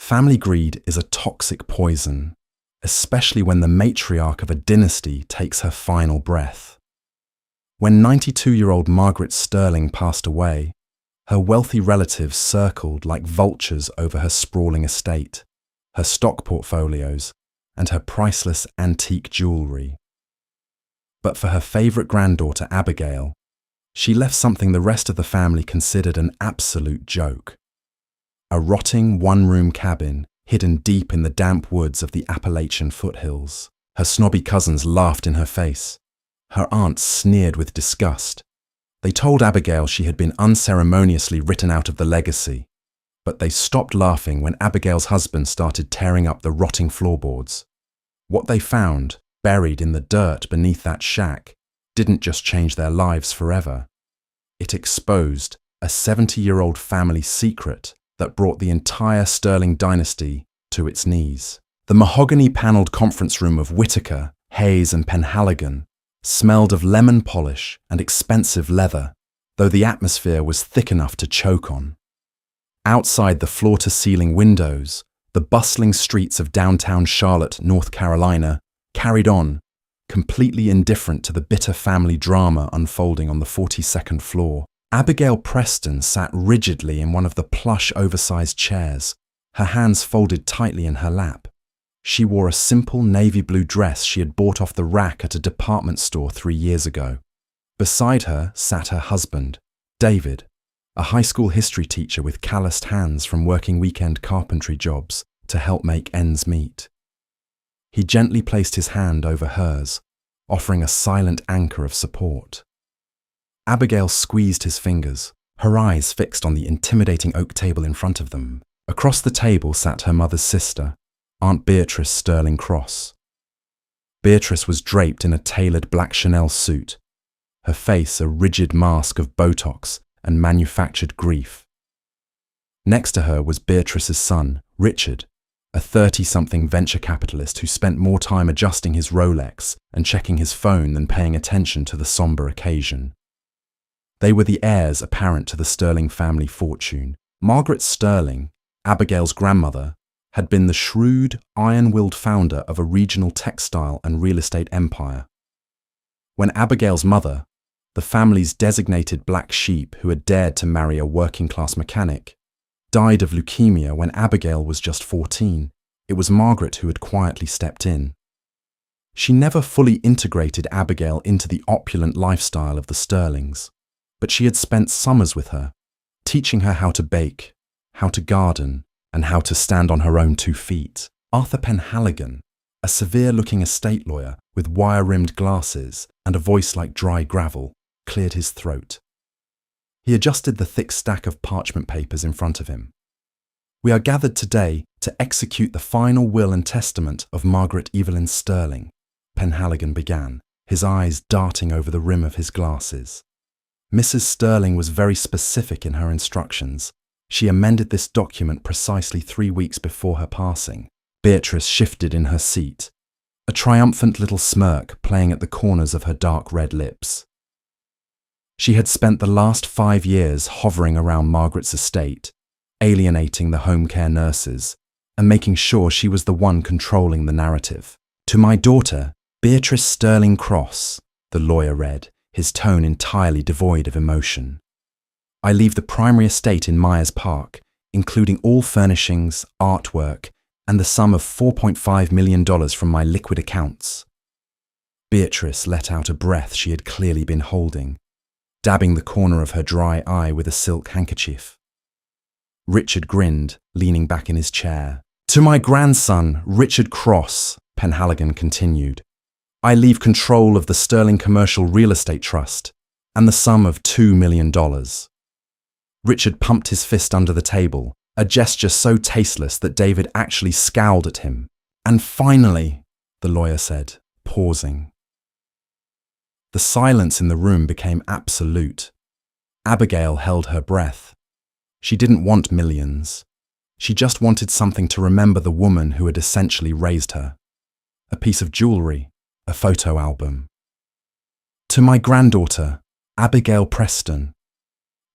Family greed is a toxic poison, especially when the matriarch of a dynasty takes her final breath. When 92-year-old Margaret Sterling passed away, her wealthy relatives circled like vultures over her sprawling estate, her stock portfolios, and her priceless antique jewellery. But for her favourite granddaughter Abigail, she left something the rest of the family considered an absolute joke. A rotting one-room cabin hidden deep in the damp woods of the Appalachian foothills. Her snobby cousins laughed in her face. Her aunt sneered with disgust. They told Abigail she had been unceremoniously written out of the legacy, but they stopped laughing when Abigail's husband started tearing up the rotting floorboards. What they found, buried in the dirt beneath that shack, didn't just change their lives forever. It exposed a 70-year-old family secret that brought the entire Sterling dynasty to its knees. The mahogany-panelled conference room of Whitaker, Hayes and Penhaligon smelled of lemon polish and expensive leather, though the atmosphere was thick enough to choke on. Outside the floor-to-ceiling windows, the bustling streets of downtown Charlotte, North Carolina, carried on, completely indifferent to the bitter family drama unfolding on the 42nd floor. Abigail Preston sat rigidly in one of the plush, oversized chairs, her hands folded tightly in her lap. She wore a simple navy blue dress she had bought off the rack at a department store 3 years ago. Beside her sat her husband, David, a high school history teacher with calloused hands from working weekend carpentry jobs to help make ends meet. He gently placed his hand over hers, offering a silent anchor of support. Abigail squeezed his fingers, her eyes fixed on the intimidating oak table in front of them. Across the table sat her mother's sister, Aunt Beatrice Sterling Cross. Beatrice was draped in a tailored black Chanel suit, her face a rigid mask of Botox and manufactured grief. Next to her was Beatrice's son, Richard, a 30-something venture capitalist who spent more time adjusting his Rolex and checking his phone than paying attention to the somber occasion. They were the heirs apparent to the Sterling family fortune. Margaret Sterling, Abigail's grandmother, had been the shrewd, iron-willed founder of a regional textile and real estate empire. When Abigail's mother, the family's designated black sheep who had dared to marry a working-class mechanic, died of leukemia when Abigail was just 14, it was Margaret who had quietly stepped in. She never fully integrated Abigail into the opulent lifestyle of the Sterlings, but she had spent summers with her, teaching her how to bake, how to garden, and how to stand on her own 2 feet. Arthur Penhaligon, a severe-looking estate lawyer with wire-rimmed glasses and a voice like dry gravel, cleared his throat. He adjusted the thick stack of parchment papers in front of him. "We are gathered today to execute the final will and testament of Margaret Evelyn Sterling," Penhaligon began, his eyes darting over the rim of his glasses. Mrs. Sterling was very specific in her instructions. She amended this document precisely 3 weeks before her passing. Beatrice shifted in her seat, a triumphant little smirk playing at the corners of her dark red lips. She had spent the last 5 years hovering around Margaret's estate, alienating the home care nurses, and making sure she was the one controlling the narrative. "To my daughter, Beatrice Sterling Cross," the lawyer read, his tone entirely devoid of emotion. "I leave the primary estate in Myers Park, including all furnishings, artwork, and the sum of $4.5 million from my liquid accounts." Beatrice let out a breath she had clearly been holding, dabbing the corner of her dry eye with a silk handkerchief. Richard grinned, leaning back in his chair. "To my grandson, Richard Cross," Penhaligon continued, "I leave control of the Sterling Commercial Real Estate Trust and the sum of $2 million. Richard pumped his fist under the table, a gesture so tasteless that David actually scowled at him. "And finally," the lawyer said, pausing. The silence in the room became absolute. Abigail held her breath. She didn't want millions. She just wanted something to remember the woman who had essentially raised her. A piece of jewelry, a photo album. "To my granddaughter, Abigail Preston,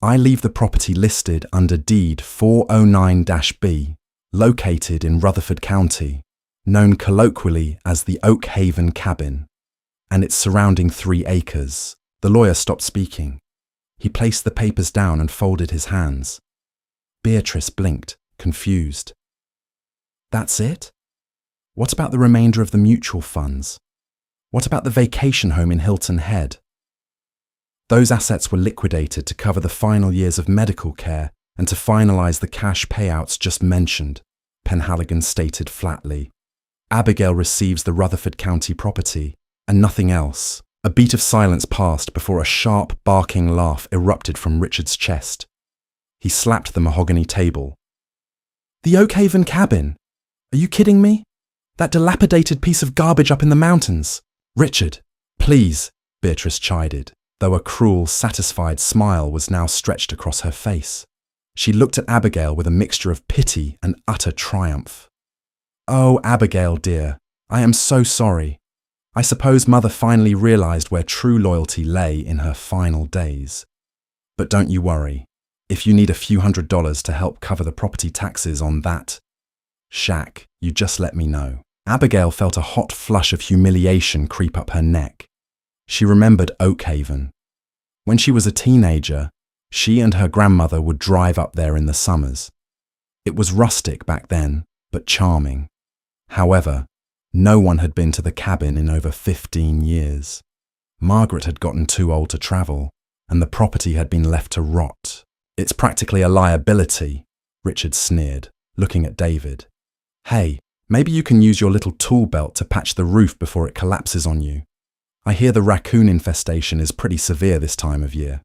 I leave the property listed under deed 409-B, located in Rutherford County, known colloquially as the Oak Haven Cabin, and its surrounding 3 acres. The lawyer stopped speaking. He placed the papers down and folded his hands. Beatrice blinked, confused. That's it? What about the remainder of the mutual funds? What about the vacation home in Hilton Head? Those assets were liquidated to cover the final years of medical care and to finalize the cash payouts just mentioned, Penhaligon stated flatly. Abigail receives the Rutherford County property and nothing else. A beat of silence passed before a sharp, barking laugh erupted from Richard's chest. He slapped the mahogany table. The Oak Haven Cabin? Are you kidding me? That dilapidated piece of garbage up in the mountains? Richard, please, Beatrice chided, though a cruel, satisfied smile was now stretched across her face. She looked at Abigail with a mixture of pity and utter triumph. Oh, Abigail, dear, I am so sorry. I suppose Mother finally realized where true loyalty lay in her final days. But don't you worry. If you need a few $100s to help cover the property taxes on that shack, you just let me know. Abigail felt a hot flush of humiliation creep up her neck. She remembered Oak Haven. When she was a teenager, she and her grandmother would drive up there in the summers. It was rustic back then, but charming. However, no one had been to the cabin in over 15 years. Margaret had gotten too old to travel, and the property had been left to rot. It's practically a liability, Richard sneered, looking at David. Hey, maybe you can use your little tool belt to patch the roof before it collapses on you. I hear the raccoon infestation is pretty severe this time of year.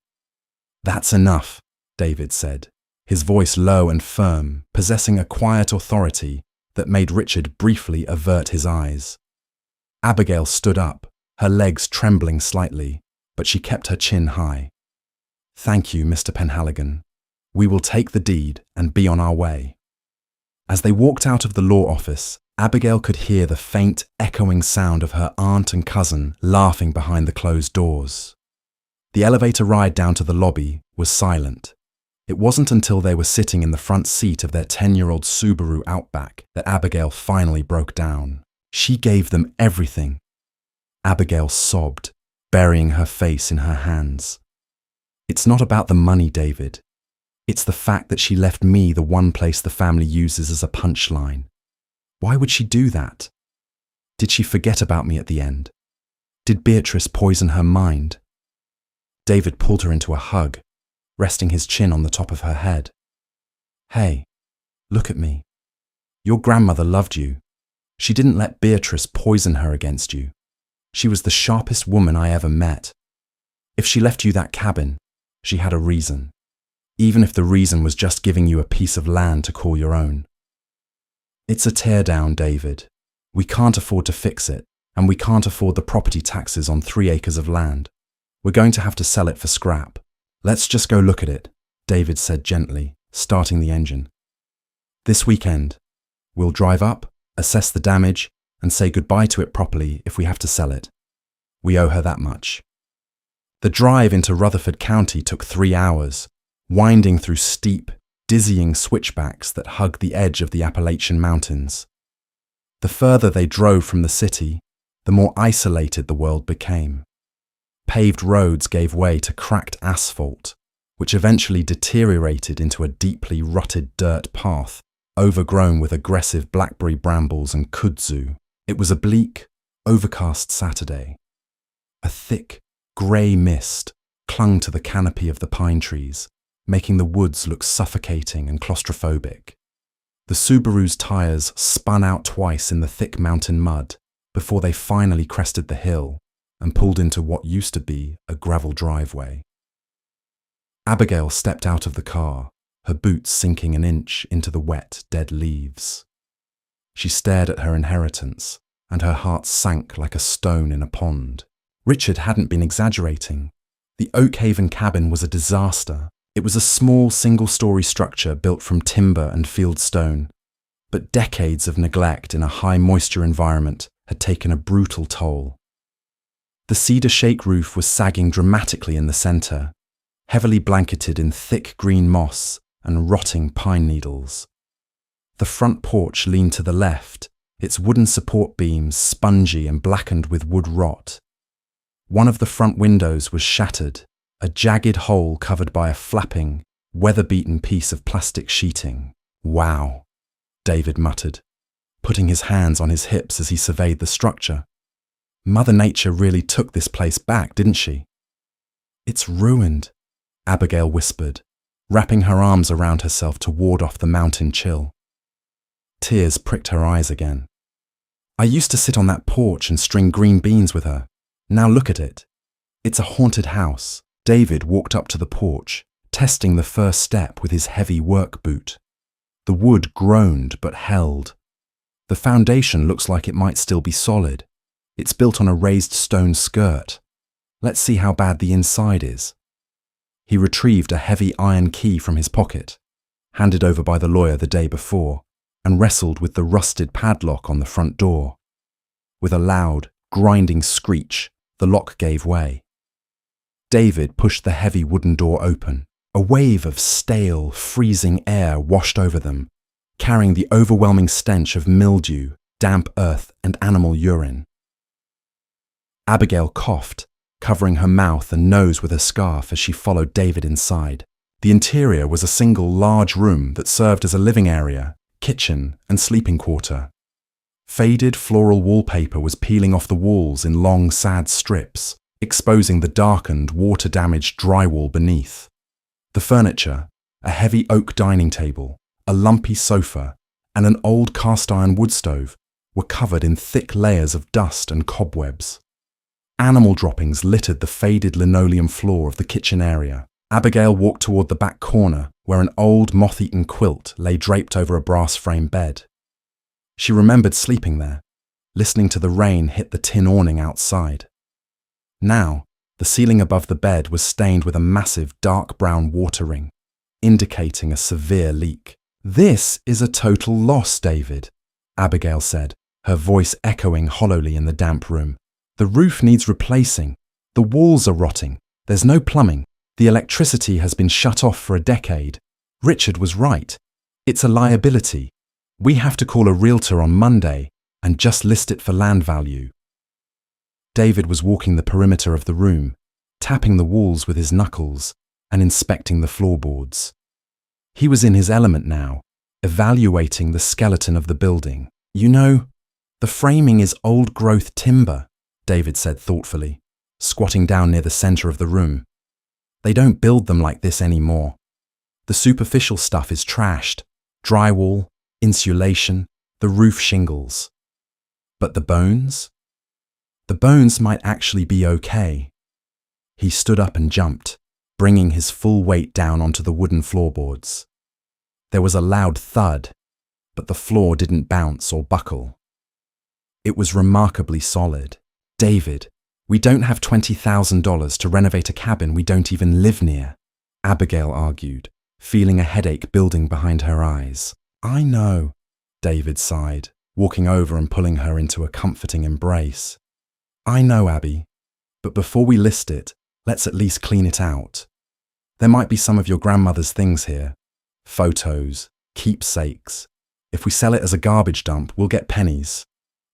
That's enough, David said, his voice low and firm, possessing a quiet authority that made Richard briefly avert his eyes. Abigail stood up, her legs trembling slightly, but she kept her chin high. Thank you, Mr. Penhaligon. We will take the deed and be on our way. As they walked out of the law office, Abigail could hear the faint, echoing sound of her aunt and cousin laughing behind the closed doors. The elevator ride down to the lobby was silent. It wasn't until they were sitting in the front seat of their 10-year-old Subaru Outback that Abigail finally broke down. She gave them everything. Abigail sobbed, burying her face in her hands. It's not about the money, David. It's the fact that she left me the one place the family uses as a punchline. Why would she do that? Did she forget about me at the end? Did Beatrice poison her mind? David pulled her into a hug, resting his chin on the top of her head. Hey, look at me. Your grandmother loved you. She didn't let Beatrice poison her against you. She was the sharpest woman I ever met. If she left you that cabin, she had a reason. Even if the reason was just giving you a piece of land to call your own. It's a teardown, David. We can't afford to fix it, and we can't afford the property taxes on 3 acres of land. We're going to have to sell it for scrap. Let's just go look at it, David said gently, starting the engine. This weekend, we'll drive up, assess the damage, and say goodbye to it properly if we have to sell it. We owe her that much. The drive into Rutherford County took 3 hours, winding through steep, dizzying switchbacks that hug the edge of the Appalachian Mountains. The further they drove from the city, the more isolated the world became. Paved roads gave way to cracked asphalt, which eventually deteriorated into a deeply rutted dirt path, overgrown with aggressive blackberry brambles and kudzu. It was a bleak, overcast Saturday. A thick, grey mist clung to the canopy of the pine trees, making the woods look suffocating and claustrophobic. The Subaru's tires spun out twice in the thick mountain mud before they finally crested the hill and pulled into what used to be a gravel driveway. Abigail stepped out of the car, her boots sinking an inch into the wet, dead leaves. She stared at her inheritance, and her heart sank like a stone in a pond. Richard hadn't been exaggerating. The Oak Haven cabin was a disaster. It was a small single-story structure built from timber and field stone, but decades of neglect in a high-moisture environment had taken a brutal toll. The cedar shake roof was sagging dramatically in the center, heavily blanketed in thick green moss and rotting pine needles. The front porch leaned to the left, its wooden support beams spongy and blackened with wood rot. One of the front windows was shattered, a jagged hole covered by a flapping, weather-beaten piece of plastic sheeting. "Wow," David muttered, putting his hands on his hips as he surveyed the structure. Mother Nature really took this place back, didn't she? "It's ruined," Abigail whispered, wrapping her arms around herself to ward off the mountain chill. Tears pricked her eyes again. "I used to sit on that porch and string green beans with her. Now look at it. It's a haunted house." David walked up to the porch, testing the first step with his heavy work boot. The wood groaned but held. The foundation looks like it might still be solid. It's built on a raised stone skirt. Let's see how bad the inside is. He retrieved a heavy iron key from his pocket, handed over by the lawyer the day before, and wrestled with the rusted padlock on the front door. With a loud, grinding screech, the lock gave way. David pushed the heavy wooden door open. A wave of stale, freezing air washed over them, carrying the overwhelming stench of mildew, damp earth, and animal urine. Abigail coughed, covering her mouth and nose with a scarf as she followed David inside. The interior was a single large room that served as a living area, kitchen, and sleeping quarter. Faded floral wallpaper was peeling off the walls in long, sad strips, exposing the darkened, water-damaged drywall beneath. The furniture, a heavy oak dining table, a lumpy sofa, and an old cast-iron wood stove, were covered in thick layers of dust and cobwebs. Animal droppings littered the faded linoleum floor of the kitchen area. Abigail walked toward the back corner, where an old moth-eaten quilt lay draped over a brass-frame bed. She remembered sleeping there, listening to the rain hit the tin awning outside. Now, the ceiling above the bed was stained with a massive dark brown water ring, indicating a severe leak. "This is a total loss, David," Abigail said, her voice echoing hollowly in the damp room. "The roof needs replacing. The walls are rotting. There's no plumbing. The electricity has been shut off for a decade. Richard was right. It's a liability. We have to call a realtor on Monday and just list it for land value." David was walking the perimeter of the room, tapping the walls with his knuckles and inspecting the floorboards. He was in his element now, evaluating the skeleton of the building. "You know, the framing is old-growth timber," David said thoughtfully, squatting down near the center of the room. "They don't build them like this anymore. The superficial stuff is trashed, drywall, insulation, the roof shingles. But the bones? The bones might actually be okay." He stood up and jumped, bringing his full weight down onto the wooden floorboards. There was a loud thud, but the floor didn't bounce or buckle. It was remarkably solid. "David, we don't have $20,000 to renovate a cabin we don't even live near," Abigail argued, feeling a headache building behind her eyes. "I know," David sighed, walking over and pulling her into a comforting embrace. "I know, Abby, but before we list it, let's at least clean it out. There might be some of your grandmother's things here. Photos, keepsakes. If we sell it as a garbage dump, we'll get pennies.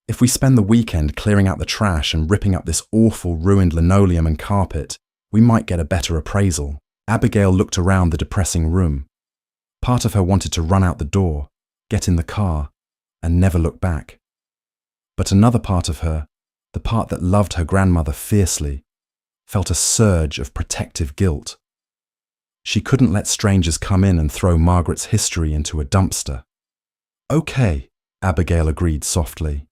If we spend the weekend clearing out the trash and ripping up this awful ruined linoleum and carpet, we might get a better appraisal." Abigail looked around the depressing room. Part of her wanted to run out the door, get in the car, and never look back. But another part of her, the part that loved her grandmother fiercely, felt a surge of protective guilt. She couldn't let strangers come in and throw Margaret's history into a dumpster. "Okay," Abigail agreed softly.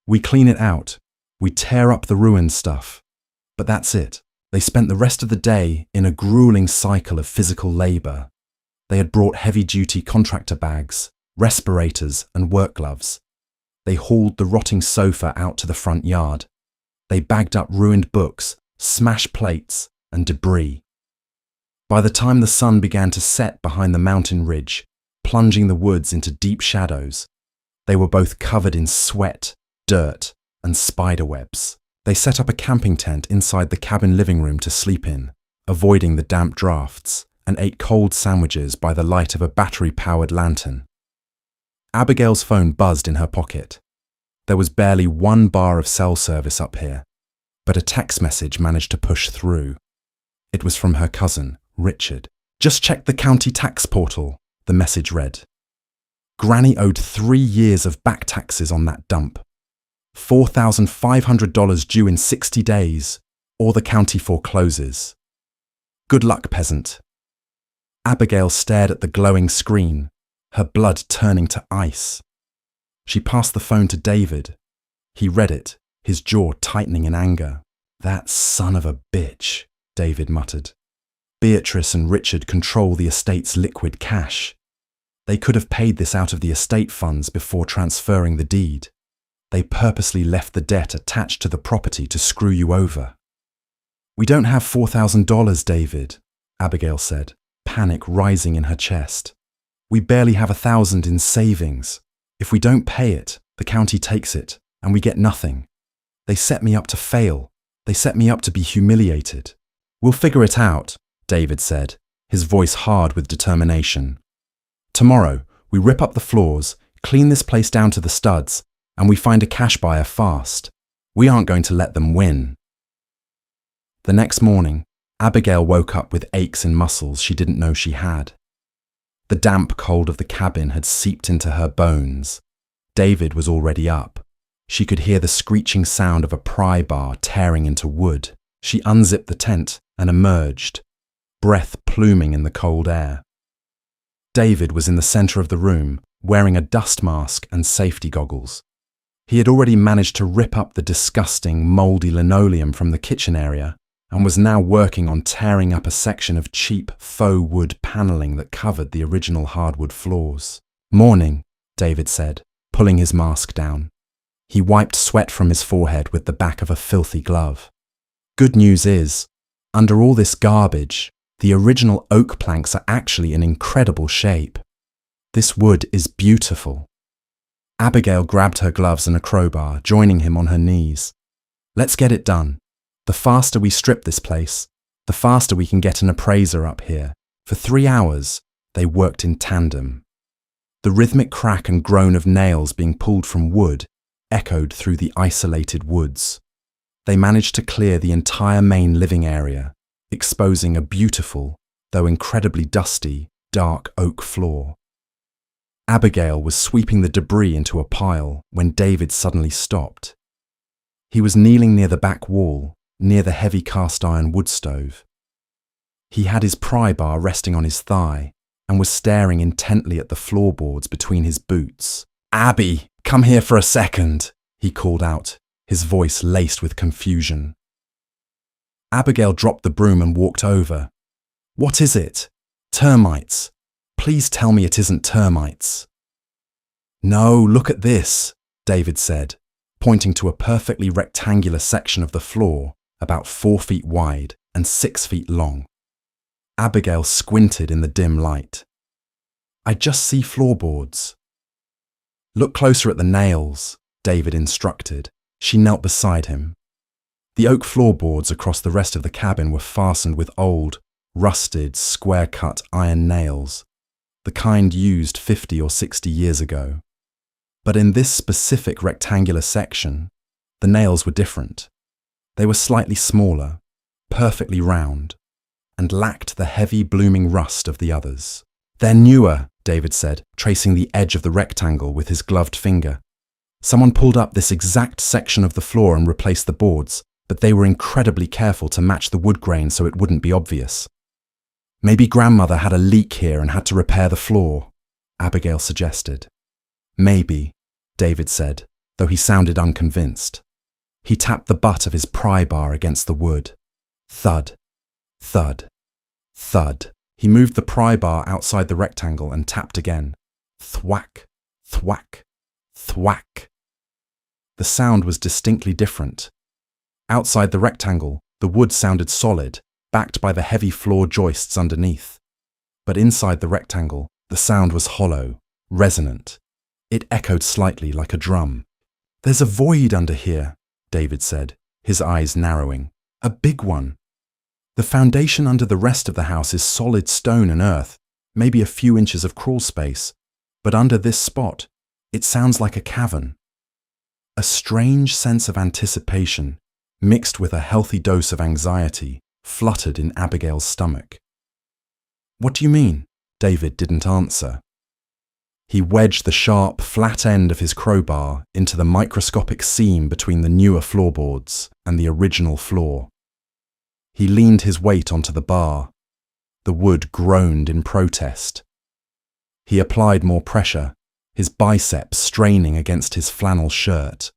"We clean it out. We tear up the ruined stuff. But that's it." They spent the rest of the day in a grueling cycle of physical labor. They had brought heavy-duty contractor bags, respirators, and work gloves. They hauled the rotting sofa out to the front yard. They bagged up ruined books, smashed plates, and debris. By the time the sun began to set behind the mountain ridge, plunging the woods into deep shadows, they were both covered in sweat, dirt, and spiderwebs. They set up a camping tent inside the cabin living room to sleep in, avoiding the damp drafts, and ate cold sandwiches by the light of a battery-powered lantern. Abigail's phone buzzed in her pocket. There was barely 1 bar of cell service up here, but a text message managed to push through. It was from her cousin, Richard. "Just check the county tax portal," the message read. Granny owed 3 years of back taxes on that dump. $4,500 due in 60 days, or the county forecloses. Good luck, peasant. Abigail stared at the glowing screen, her blood turning to ice. She passed the phone to David. He read it, his jaw tightening in anger. "That son of a bitch," David muttered. "Beatrice and Richard control the estate's liquid cash. They could have paid this out of the estate funds before transferring the deed. They purposely left the debt attached to the property to screw you over." "We don't have $4,000, David," Abigail said, panic rising in her chest. "We barely have $1,000 in savings. If we don't pay it, the county takes it, and we get nothing. They set me up to fail. They set me up to be humiliated." "We'll figure it out," David said, his voice hard with determination. "Tomorrow, we rip up the floors, clean this place down to the studs, and we find a cash buyer fast. We aren't going to let them win." The next morning, Abigail woke up with aches in muscles she didn't know she had. The damp cold of the cabin had seeped into her bones. David was already up. She could hear the screeching sound of a pry bar tearing into wood. She unzipped the tent and emerged, breath pluming in the cold air. David was in the center of the room, wearing a dust mask and safety goggles. He had already managed to rip up the disgusting, mouldy linoleum from the kitchen area and was now working on tearing up a section of cheap faux wood paneling that covered the original hardwood floors. "Morning," David said, pulling his mask down. He wiped sweat from his forehead with the back of a filthy glove. "Good news is, under all this garbage, the original oak planks are actually in incredible shape. This wood is beautiful." Abigail grabbed her gloves and a crowbar, joining him on her knees. "Let's get it done. The faster we strip this place, the faster we can get an appraiser up here." For 3 hours, they worked in tandem. The rhythmic crack and groan of nails being pulled from wood echoed through the isolated woods. They managed to clear the entire main living area, exposing a beautiful, though incredibly dusty, dark oak floor. Abigail was sweeping the debris into a pile when David suddenly stopped. He was kneeling near the back wall, near the heavy cast-iron wood stove. He had his pry bar resting on his thigh and was staring intently at the floorboards between his boots. "Abby, come here for a second," he called out, his voice laced with confusion. Abigail dropped the broom and walked over. "What is it? Termites. Please tell me it isn't termites." "No, look at this," David said, pointing to a perfectly rectangular section of the floor about 4 feet wide and 6 feet long. Abigail squinted in the dim light. "I just see floorboards." "Look closer at the nails," David instructed. She knelt beside him. The oak floorboards across the rest of the cabin were fastened with old, rusted, square-cut iron nails, the kind used 50 or 60 years ago. But in this specific rectangular section, the nails were different. They were slightly smaller, perfectly round, and lacked the heavy blooming rust of the others. "They're newer," David said, tracing the edge of the rectangle with his gloved finger. "Someone pulled up this exact section of the floor and replaced the boards, but they were incredibly careful to match the wood grain so it wouldn't be obvious. Maybe grandmother had a leak here and had to repair the floor," Abigail suggested. "Maybe," David said, though he sounded unconvinced. He tapped the butt of his pry bar against the wood. Thud, thud, thud. He moved the pry bar outside the rectangle and tapped again. Thwack, thwack, thwack. The sound was distinctly different. Outside the rectangle, the wood sounded solid, backed by the heavy floor joists underneath. But inside the rectangle, the sound was hollow, resonant. It echoed slightly like a drum. "There's a void under here," David said, his eyes narrowing. "A big one. The foundation under the rest of the house is solid stone and earth, maybe a few inches of crawl space. But under this spot, It sounds like a cavern. A strange sense of anticipation, mixed with a healthy dose of anxiety, fluttered in Abigail's stomach. "What do you mean?" David didn't answer. He wedged the sharp, flat end of his crowbar into the microscopic seam between the newer floorboards and the original floor. He leaned his weight onto the bar. The wood groaned in protest. He applied more pressure, his biceps straining against his flannel shirt.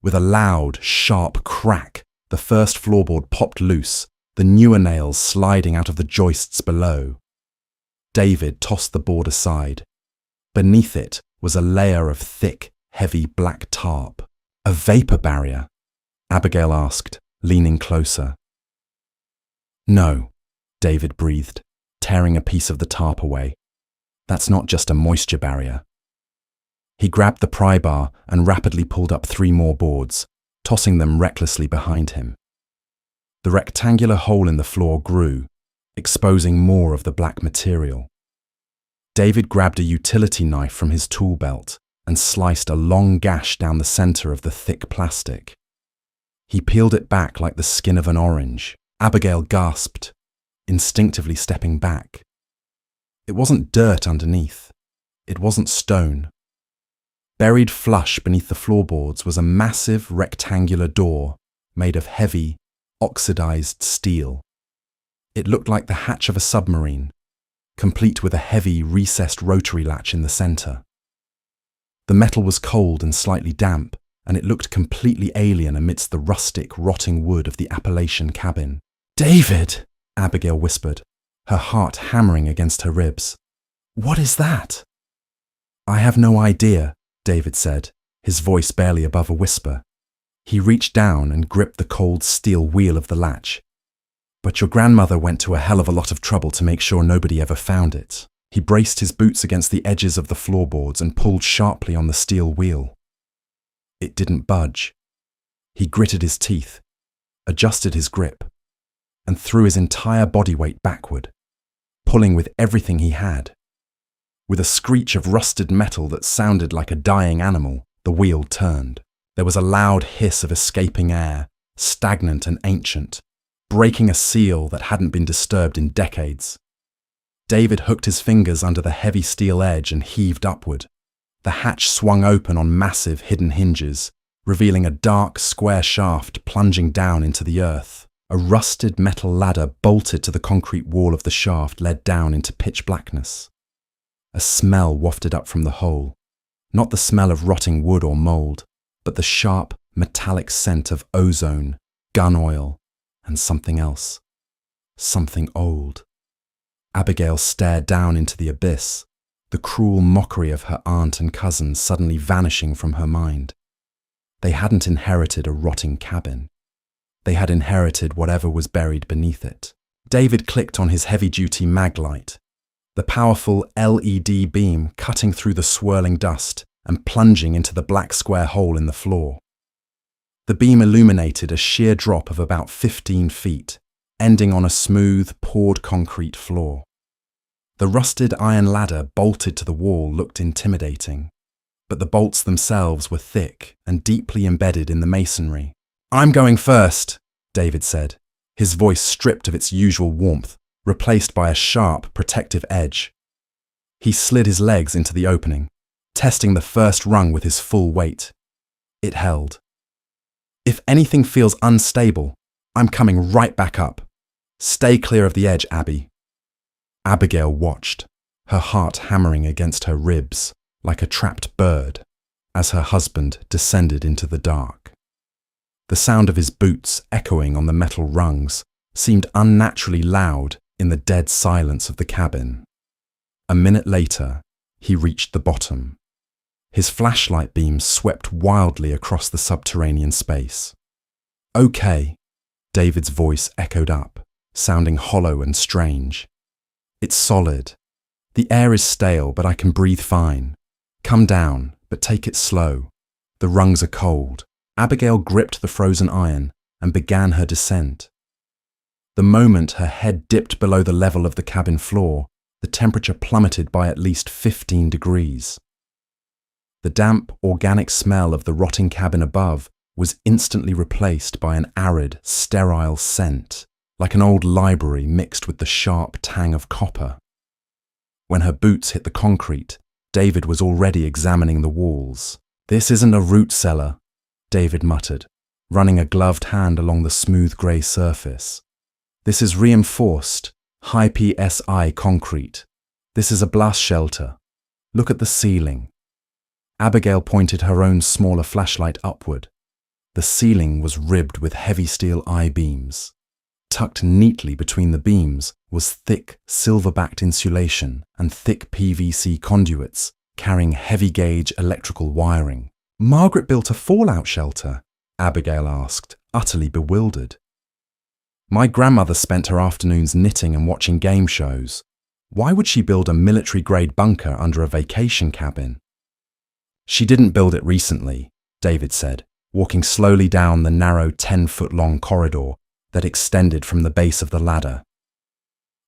With a loud, sharp crack, the first floorboard popped loose, the newer nails sliding out of the joists below. David tossed the board aside. Beneath it was a layer of thick, heavy black tarp. "A vapor barrier?" Abigail asked, leaning closer. "No," David breathed, tearing a piece of the tarp away. "That's not just a moisture barrier." He grabbed the pry bar and rapidly pulled up 3 more boards, tossing them recklessly behind him. The rectangular hole in the floor grew, exposing more of the black material. David grabbed a utility knife from his tool belt and sliced a long gash down the center of the thick plastic. He peeled it back like the skin of an orange. Abigail gasped, instinctively stepping back. It wasn't dirt underneath. It wasn't stone. Buried flush beneath the floorboards was a massive rectangular door made of heavy, oxidized steel. It looked like the hatch of a submarine, complete with a heavy, recessed rotary latch in the center. The metal was cold and slightly damp, and it looked completely alien amidst the rustic, rotting wood of the Appalachian cabin. "David!" Abigail whispered, her heart hammering against her ribs. "What is that?" "I have no idea," David said, his voice barely above a whisper. He reached down and gripped the cold steel wheel of the latch. "But your grandmother went to a hell of a lot of trouble to make sure nobody ever found it." He braced his boots against the edges of the floorboards and pulled sharply on the steel wheel. It didn't budge. He gritted his teeth, adjusted his grip, and threw his entire body weight backward, pulling with everything he had. With a screech of rusted metal that sounded like a dying animal, the wheel turned. There was a loud hiss of escaping air, stagnant and ancient, breaking a seal that hadn't been disturbed in decades. David hooked his fingers under the heavy steel edge and heaved upward. The hatch swung open on massive hidden hinges, revealing a dark, square shaft plunging down into the earth. A rusted metal ladder bolted to the concrete wall of the shaft led down into pitch blackness. A smell wafted up from the hole, not the smell of rotting wood or mold, but the sharp, metallic scent of ozone, gun oil, and something else. Something old. Abigail stared down into the abyss, the cruel mockery of her aunt and cousin suddenly vanishing from her mind. They hadn't inherited a rotting cabin. They had inherited whatever was buried beneath it. David clicked on his heavy-duty mag light, the powerful LED beam cutting through the swirling dust and plunging into the black square hole in the floor. The beam illuminated a sheer drop of about 15 feet, ending on a smooth, poured concrete floor. The rusted iron ladder bolted to the wall looked intimidating, but the bolts themselves were thick and deeply embedded in the masonry. "I'm going first," David said, his voice stripped of its usual warmth, replaced by a sharp, protective edge. He slid his legs into the opening, testing the first rung with his full weight. It held. "If anything feels unstable, I'm coming right back up. Stay clear of the edge, Abby." Abigail watched, her heart hammering against her ribs like a trapped bird, as her husband descended into the dark. The sound of his boots echoing on the metal rungs seemed unnaturally loud in the dead silence of the cabin. A minute later, he reached the bottom. His flashlight beam swept wildly across the subterranean space. "Okay," David's voice echoed up, sounding hollow and strange. "It's solid. The air is stale, but I can breathe fine. Come down, but take it slow. The rungs are cold." Abigail gripped the frozen iron and began her descent. The moment her head dipped below the level of the cabin floor, the temperature plummeted by at least 15 degrees. The damp, organic smell of the rotting cabin above was instantly replaced by an arid, sterile scent, like an old library mixed with the sharp tang of copper. When her boots hit the concrete, David was already examining the walls. "This isn't a root cellar," David muttered, running a gloved hand along the smooth grey surface. "This is reinforced, high PSI concrete. This is a blast shelter. Look at the ceiling." Abigail pointed her own smaller flashlight upward. The ceiling was ribbed with heavy steel I-beams. Tucked neatly between the beams was thick, silver-backed insulation and thick PVC conduits carrying heavy-gauge electrical wiring. "Margaret built a fallout shelter?" Abigail asked, utterly bewildered. "My grandmother spent her afternoons knitting and watching game shows. Why would she build a military-grade bunker under a vacation cabin?" "She didn't build it recently," David said, walking slowly down the narrow 10-foot-long corridor that extended from the base of the ladder.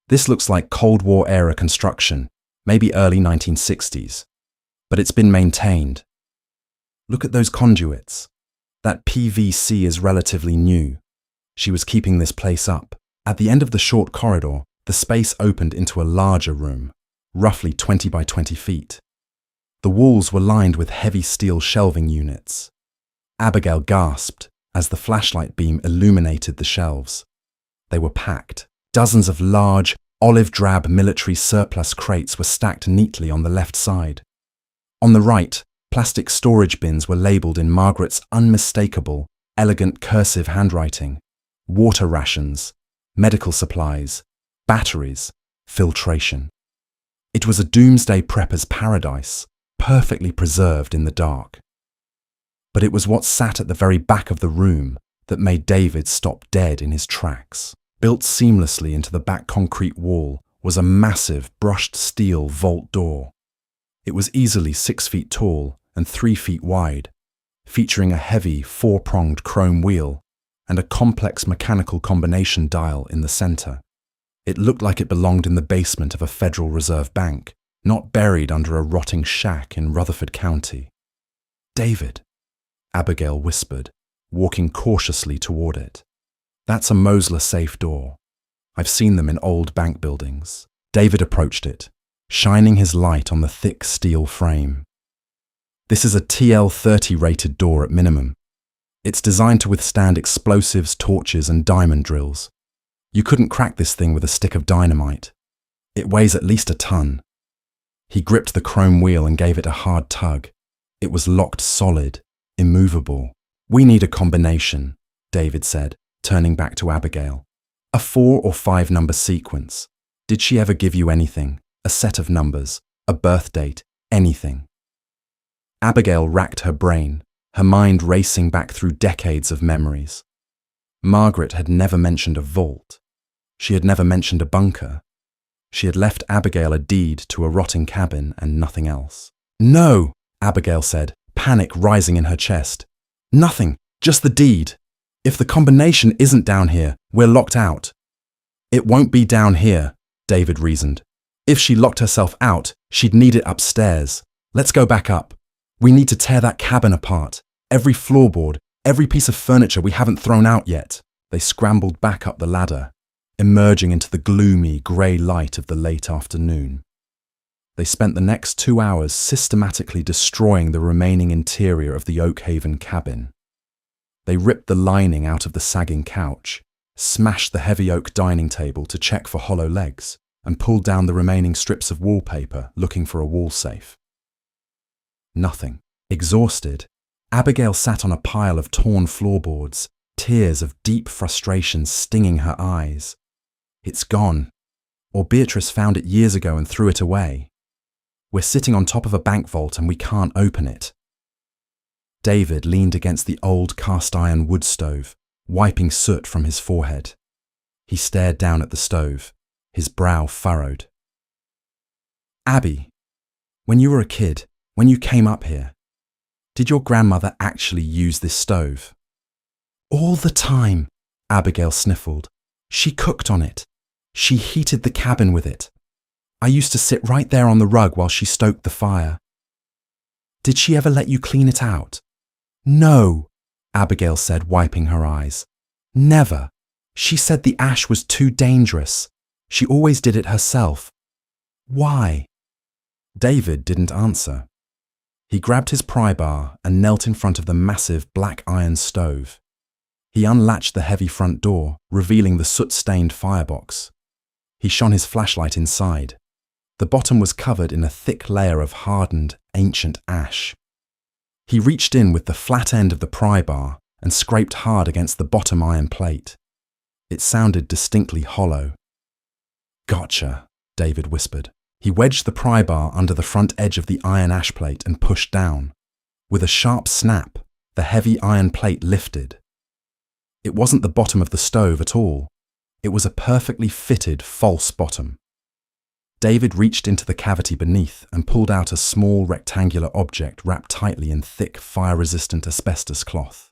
"This looks like Cold War-era construction, maybe early 1960s, but it's been maintained. Look at those conduits. That PVC is relatively new. She was keeping this place up." At the end of the short corridor, the space opened into a larger room, roughly 20 by 20 feet. The walls were lined with heavy steel shelving units. Abigail gasped as the flashlight beam illuminated the shelves. They were packed. Dozens of large, olive-drab military surplus crates were stacked neatly on the left side. On the right, plastic storage bins were labelled in Margaret's unmistakable, elegant cursive handwriting. Water rations, medical supplies, batteries, filtration. It was a doomsday prepper's paradise, perfectly preserved in the dark. But it was what sat at the very back of the room that made David stop dead in his tracks. Built seamlessly into the back concrete wall was a massive brushed steel vault door. It was easily 6 feet tall and 3 feet wide, featuring a heavy 4-pronged chrome wheel and a complex mechanical combination dial in the center. It looked like it belonged in the basement of a Federal Reserve Bank, not buried under a rotting shack in Rutherford County. "David," Abigail whispered, walking cautiously toward it. "That's a Mosler safe door. I've seen them in old bank buildings." David approached it, shining his light on the thick steel frame. "This is a TL-30 rated door at minimum. It's designed to withstand explosives, torches, and diamond drills. You couldn't crack this thing with a stick of dynamite. It weighs at least a ton." He gripped the chrome wheel and gave it a hard tug. It was locked solid, immovable. "We need a combination," David said, turning back to Abigail. "A 4 or 5 number sequence. Did she ever give you anything? A set of numbers, a birth date, anything?" Abigail racked her brain, her mind racing back through decades of memories. Margaret had never mentioned a vault. She had never mentioned a bunker. She had left Abigail a deed to a rotting cabin and nothing else. "No," Abigail said, panic rising in her chest. "Nothing, just the deed. If the combination isn't down here, we're locked out." "It won't be down here," David reasoned. "If she locked herself out, she'd need it upstairs. Let's go back up. We need to tear that cabin apart. Every floorboard, every piece of furniture we haven't thrown out yet." They scrambled back up the ladder, emerging into the gloomy, grey light of the late afternoon. They spent the next 2 hours systematically destroying the remaining interior of the Oakhaven cabin. They ripped the lining out of the sagging couch, smashed the heavy oak dining table to check for hollow legs, and pulled down the remaining strips of wallpaper looking for a wall safe. Nothing. Exhausted, Abigail sat on a pile of torn floorboards, tears of deep frustration stinging her eyes. "It's gone. Or Beatrice found it years ago and threw it away. We're sitting on top of a bank vault and we can't open it." David leaned against the old cast-iron wood stove, wiping soot from his forehead. He stared down at the stove, his brow furrowed. "Abby, when you were a kid, when you came up here, did your grandmother actually use this stove?" "All the time," Abigail sniffled. "She cooked on it. She heated the cabin with it. I used to sit right there on the rug while she stoked the fire." Did she ever let you clean it out? No, Abigail said, wiping her eyes. Never. She said the ash was too dangerous. She always did it herself. Why? David didn't answer. He grabbed his pry bar and knelt in front of the massive black iron stove. He unlatched the heavy front door, revealing the soot-stained firebox. He shone his flashlight inside. The bottom was covered in a thick layer of hardened, ancient ash. He reached in with the flat end of the pry bar and scraped hard against the bottom iron plate. It sounded distinctly hollow. Gotcha, David whispered. He wedged the pry bar under the front edge of the iron ash plate and pushed down. With a sharp snap, the heavy iron plate lifted. It wasn't the bottom of the stove at all. It was a perfectly fitted false bottom. David reached into the cavity beneath and pulled out a small rectangular object wrapped tightly in thick, fire-resistant asbestos cloth.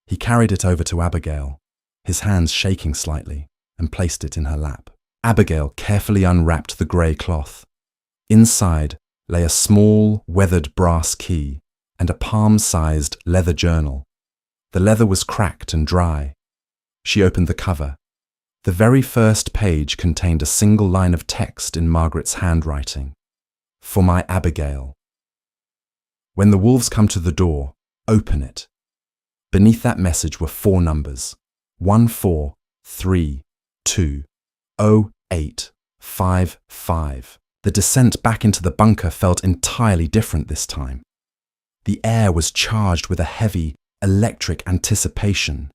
He carried it over to Abigail, his hands shaking slightly, and placed it in her lap. Abigail carefully unwrapped the grey cloth. Inside lay a small, weathered brass key and a palm-sized leather journal. The leather was cracked and dry. She opened the cover. The very first page contained a single line of text in Margaret's handwriting. For my Abigail. When the wolves come to the door, open it. Beneath that message were 4 numbers: 14320855. The descent back into the bunker felt entirely different this time. The air was charged with a heavy, electric anticipation.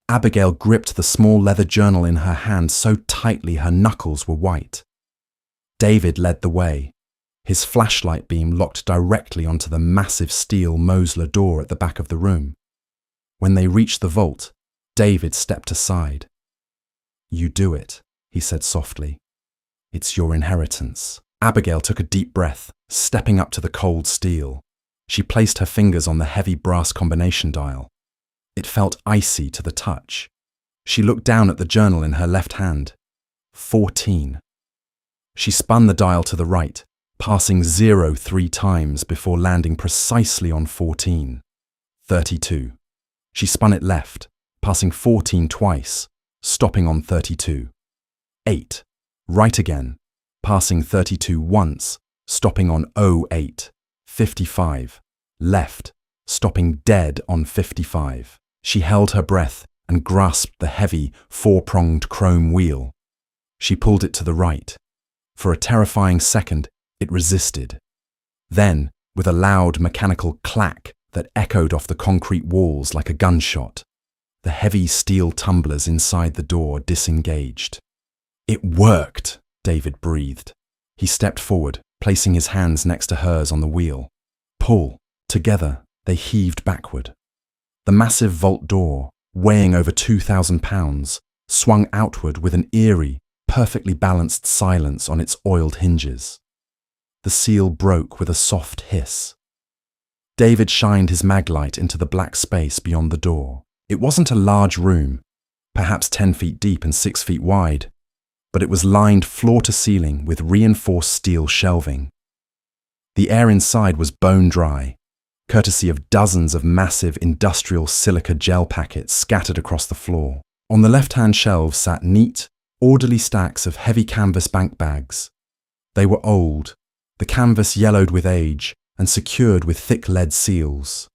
Abigail gripped the small leather journal in her hand so tightly her knuckles were white. David led the way. His flashlight beam locked directly onto the massive steel Mosler door at the back of the room. When they reached the vault, David stepped aside. You do it, he said softly. It's your inheritance. Abigail took a deep breath, stepping up to the cold steel. She placed her fingers on the heavy brass combination dial. It felt icy to the touch. She looked down at the journal in her left hand. 14. She spun the dial to the right, passing 0 3 times before landing precisely on 14. 32. She spun it left, passing 14 twice, stopping on 32. 8. Right again, passing 32 once, stopping on 08. 55. Left, stopping dead on 55. She held her breath and grasped the heavy, 4-pronged chrome wheel. She pulled it to the right. For a terrifying second, it resisted. Then, with a loud mechanical clack that echoed off the concrete walls like a gunshot, the heavy steel tumblers inside the door disengaged. It worked, David breathed. He stepped forward, placing his hands next to hers on the wheel. Pull. Together, they heaved backward. The massive vault door, weighing over 2,000 pounds, swung outward with an eerie, perfectly balanced silence on its oiled hinges. The seal broke with a soft hiss. David shined his maglite into the black space beyond the door. It wasn't a large room, perhaps 10 feet deep and 6 feet wide, but it was lined floor to ceiling with reinforced steel shelving. The air inside was bone dry, courtesy of dozens of massive industrial silica gel packets scattered across the floor. On the left-hand shelves sat neat, orderly stacks of heavy canvas bank bags. They were old, the canvas yellowed with age and secured with thick lead seals.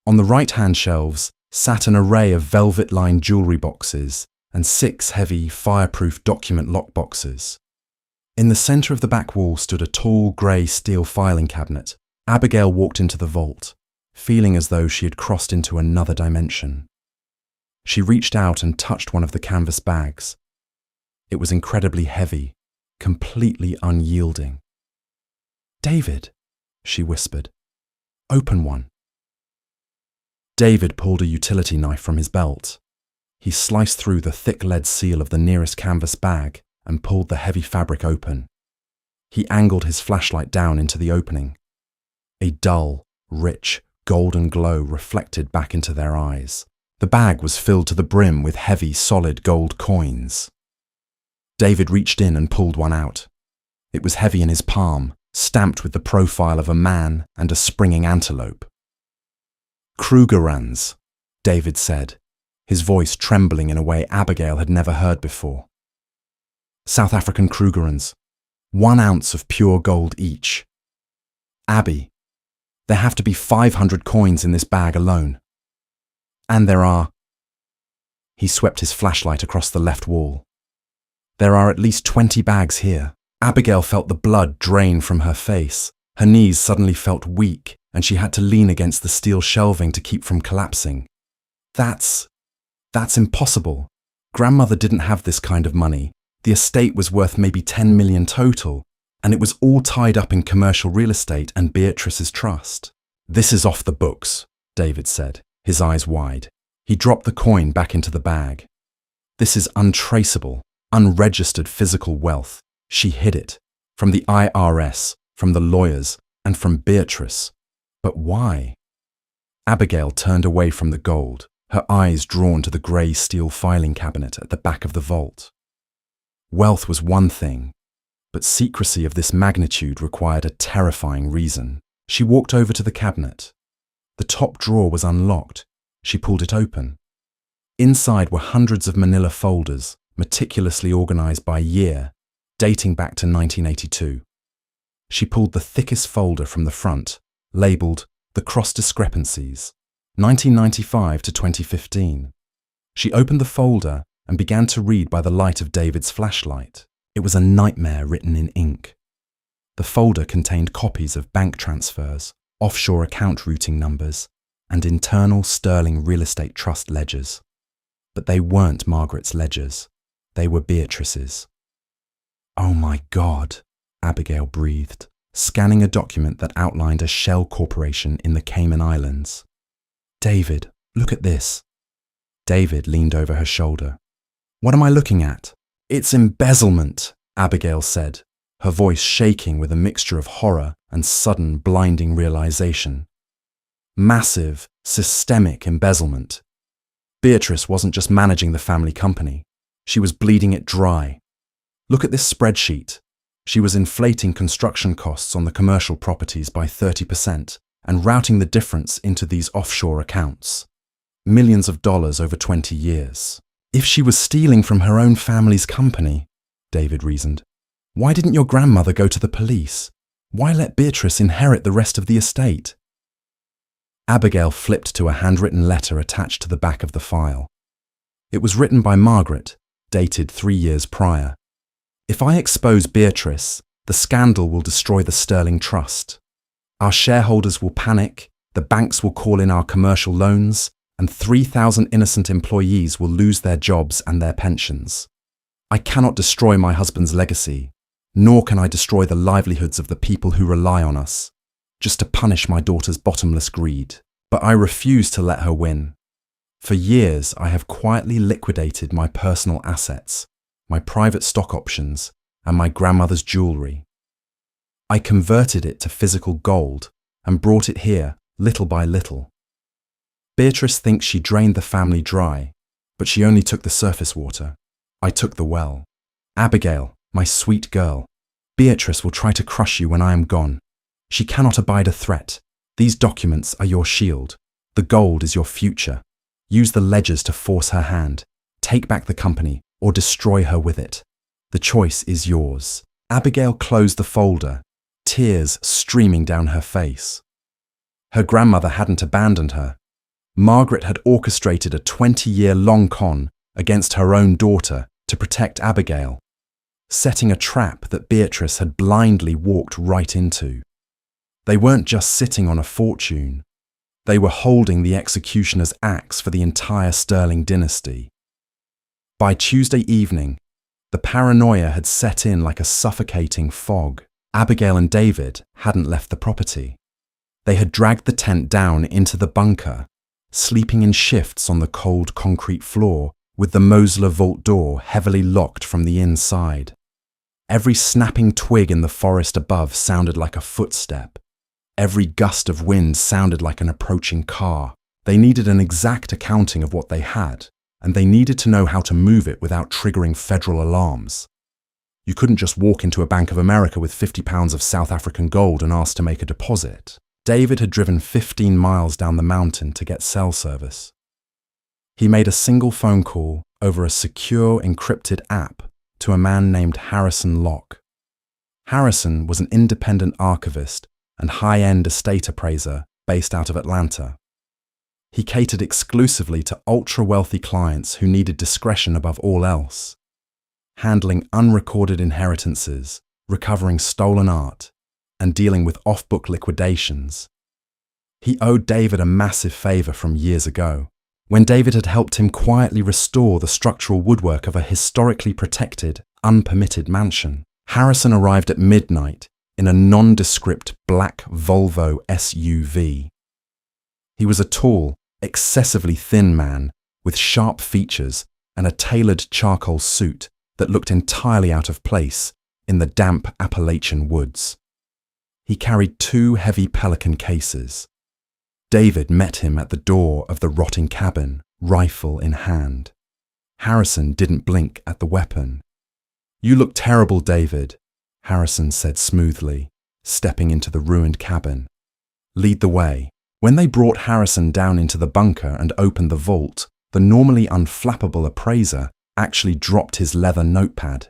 On the right-hand shelves sat an array of velvet-lined jewellery boxes and 6 heavy, fireproof document lockboxes. In the centre of the back wall stood a tall grey steel filing cabinet. Abigail walked into the vault, feeling as though she had crossed into another dimension. She reached out and touched one of the canvas bags. It was incredibly heavy, completely unyielding. David, she whispered, open one. David pulled a utility knife from his belt. He sliced through the thick lead seal of the nearest canvas bag and pulled the heavy fabric open. He angled his flashlight down into the opening. A dull, rich, golden glow reflected back into their eyes. The bag was filled to the brim with heavy, solid gold coins. David reached in and pulled one out. It was heavy in his palm, stamped with the profile of a man and a springing antelope. Krugerrands, David said, his voice trembling in a way Abigail had never heard before. South African Krugerrands, 1 ounce of pure gold each. Abby, there have to be 500 coins in this bag alone. And there are... He swept his flashlight across the left wall. There are at least 20 bags here. Abigail felt the blood drain from her face. Her knees suddenly felt weak, and she had to lean against the steel shelving to keep from collapsing. That's impossible. Grandmother didn't have this kind of money. The estate was worth maybe 10 million total, and it was all tied up in commercial real estate and Beatrice's trust. This is off the books, David said, his eyes wide. He dropped the coin back into the bag. This is untraceable, unregistered physical wealth. She hid it. From the IRS, from the lawyers, and from Beatrice. But why? Abigail turned away from the gold, her eyes drawn to the grey steel filing cabinet at the back of the vault. Wealth was one thing, but secrecy of this magnitude required a terrifying reason. She walked over to the cabinet. The top drawer was unlocked. She pulled it open. Inside were hundreds of manila folders, meticulously organised by year, dating back to 1982. She pulled the thickest folder from the front, labelled The Cross Discrepancies, 1995 to 2015. She opened the folder and began to read by the light of David's flashlight. It was a nightmare written in ink. The folder contained copies of bank transfers, offshore account routing numbers, and internal sterling real estate trust ledgers. But they weren't Margaret's ledgers. They were Beatrice's. Oh my God, Abigail breathed, scanning a document that outlined a shell corporation in the Cayman Islands. David, look at this. David leaned over her shoulder. What am I looking at? It's embezzlement, Abigail said, her voice shaking with a mixture of horror and sudden blinding realization. Massive, systemic embezzlement. Beatrice wasn't just managing the family company. She was bleeding it dry. Look at this spreadsheet. She was inflating construction costs on the commercial properties by 30% and routing the difference into these offshore accounts. Millions of dollars over 20 years. If she was stealing from her own family's company, David reasoned, why didn't your grandmother go to the police? Why let Beatrice inherit the rest of the estate? Abigail flipped to a handwritten letter attached to the back of the file. It was written by Margaret, dated 3 years prior. If I expose Beatrice, the scandal will destroy the Sterling Trust. Our shareholders will panic, the banks will call in our commercial loans, and 3,000 innocent employees will lose their jobs and their pensions. I cannot destroy my husband's legacy, nor can I destroy the livelihoods of the people who rely on us, just to punish my daughter's bottomless greed. But I refuse to let her win. For years, I have quietly liquidated my personal assets, my private stock options, and my grandmother's jewellery. I converted it to physical gold and brought it here, little by little. Beatrice thinks she drained the family dry, but she only took the surface water. I took the well. Abigail, my sweet girl, Beatrice will try to crush you when I am gone. She cannot abide a threat. These documents are your shield. The gold is your future. Use the ledgers to force her hand. Take back the company or destroy her with it. The choice is yours. Abigail closed the folder, tears streaming down her face. Her grandmother hadn't abandoned her. Margaret had orchestrated a 20-year-long con against her own daughter to protect Abigail, setting a trap that Beatrice had blindly walked right into. They weren't just sitting on a fortune. They were holding the executioner's axe for the entire Sterling dynasty. By Tuesday evening, the paranoia had set in like a suffocating fog. Abigail and David hadn't left the property. They had dragged the tent down into the bunker, sleeping in shifts on the cold concrete floor with the Mosler vault door heavily locked from the inside. Every snapping twig in the forest above sounded like a footstep. Every gust of wind sounded like an approaching car. They needed an exact accounting of what they had, and they needed to know how to move it without triggering federal alarms. You couldn't just walk into a Bank of America with £50 of South African gold and ask to make a deposit. David had driven 15 miles down the mountain to get cell service. He made a single phone call over a secure encrypted app to a man named Harrison Locke. Harrison was an independent archivist and high-end estate appraiser based out of Atlanta. He catered exclusively to ultra-wealthy clients who needed discretion above all else, handling unrecorded inheritances, recovering stolen art, and dealing with off-book liquidations. He owed David a massive favor from years ago, when David had helped him quietly restore the structural woodwork of a historically protected, unpermitted mansion. Harrison arrived at midnight in a nondescript black Volvo SUV. He was a tall, excessively thin man with sharp features and a tailored charcoal suit that looked entirely out of place in the damp Appalachian woods. He carried 2 heavy Pelican cases. David met him at the door of the rotting cabin, rifle in hand. Harrison didn't blink at the weapon. "You look terrible, David," Harrison said smoothly, stepping into the ruined cabin. "Lead the way." When they brought Harrison down into the bunker and opened the vault, the normally unflappable appraiser actually dropped his leather notepad.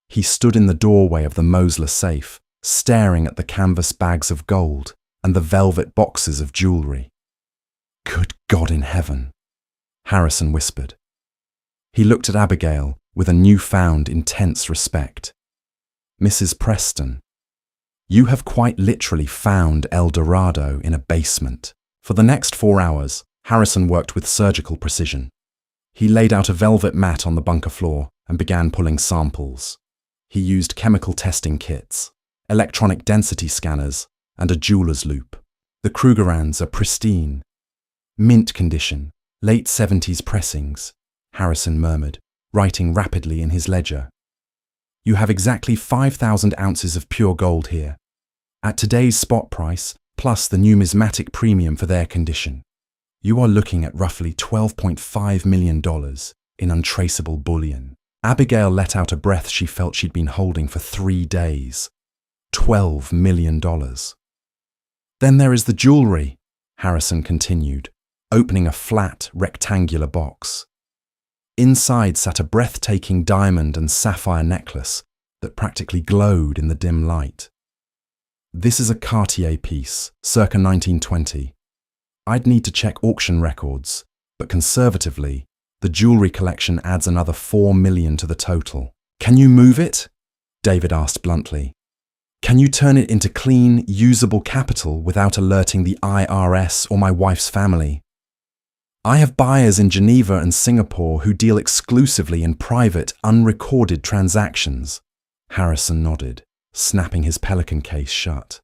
He stood in the doorway of the Mosler safe, staring at the canvas bags of gold and the velvet boxes of jewelry. "Good God in heaven," Harrison whispered. He looked at Abigail with a newfound intense respect. "Mrs. Preston, you have quite literally found El Dorado in a basement." For the next 4 hours, Harrison worked with surgical precision. He laid out a velvet mat on the bunker floor and began pulling samples. He used chemical testing kits, electronic density scanners, and a jeweler's loupe. The Krugerrands are pristine. "Mint condition, late 70s pressings," Harrison murmured, writing rapidly in his ledger. "You have exactly 5,000 ounces of pure gold here. At today's spot price, plus the numismatic premium for their condition, you are looking at roughly $12.5 million in untraceable bullion." Abigail let out a breath she felt she'd been holding for 3 days. $12 million. "Then there is the jewelry," Harrison continued, opening a flat, rectangular box. Inside sat a breathtaking diamond and sapphire necklace that practically glowed in the dim light. "This is a Cartier piece, circa 1920. I'd need to check auction records, but conservatively, the jewelry collection adds another $4 million to the total." "Can you move it?" David asked bluntly. "Can you turn it into clean, usable capital without alerting the IRS or my wife's family? I have buyers in Geneva and Singapore who deal exclusively in private, unrecorded transactions." Harrison nodded, snapping his Pelican case shut.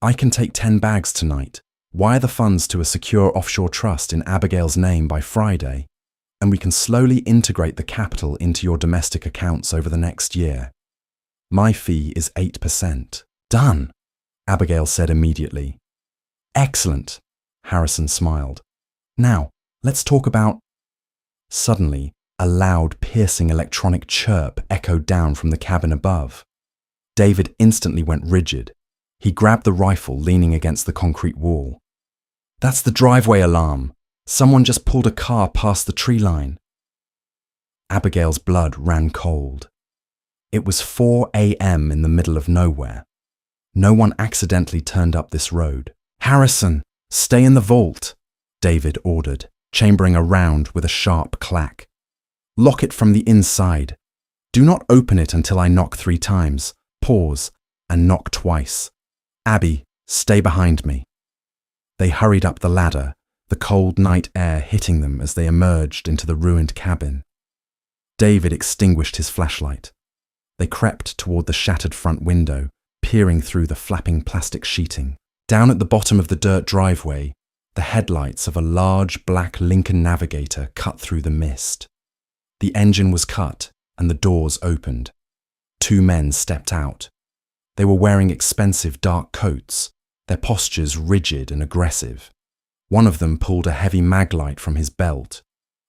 "I can take 10 bags tonight, wire the funds to a secure offshore trust in Abigail's name by Friday, and we can slowly integrate the capital into your domestic accounts over the next year. My fee is 8%. "Done," Abigail said immediately. "Excellent," Harrison smiled. "Now, let's talk about—" Suddenly, a loud, piercing electronic chirp echoed down from the cabin above. David instantly went rigid. He grabbed the rifle leaning against the concrete wall. "That's the driveway alarm. Someone just pulled a car past the tree line." Abigail's blood ran cold. It was 4 a.m. in the middle of nowhere. No one accidentally turned up this road. "Harrison, stay in the vault," David ordered, chambering a round with a sharp clack. "Lock it from the inside. Do not open it until I knock 3 times. Pause, and knock twice. Abby, stay behind me." They hurried up the ladder, the cold night air hitting them as they emerged into the ruined cabin. David extinguished his flashlight. They crept toward the shattered front window, peering through the flapping plastic sheeting. Down at the bottom of the dirt driveway, the headlights of a large black Lincoln Navigator cut through the mist. The engine was cut and the doors opened. 2 men stepped out. They were wearing expensive dark coats, their postures rigid and aggressive. One of them pulled a heavy maglite from his belt,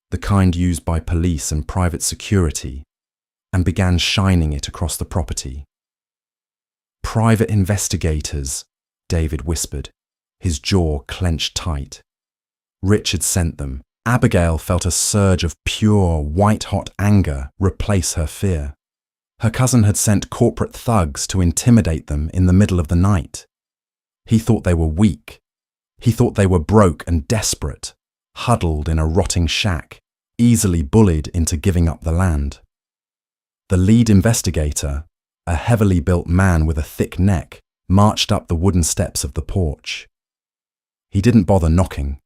the kind used by police and private security, and began shining it across the property. "Private investigators," David whispered, his jaw clenched tight. Richard sent them. Abigail felt a surge of pure, white-hot anger replace her fear. Her cousin had sent corporate thugs to intimidate them in the middle of the night. He thought they were weak. He thought they were broke and desperate, huddled in a rotting shack, easily bullied into giving up the land. The lead investigator, a heavily built man with a thick neck, marched up the wooden steps of the porch. He didn't bother knocking.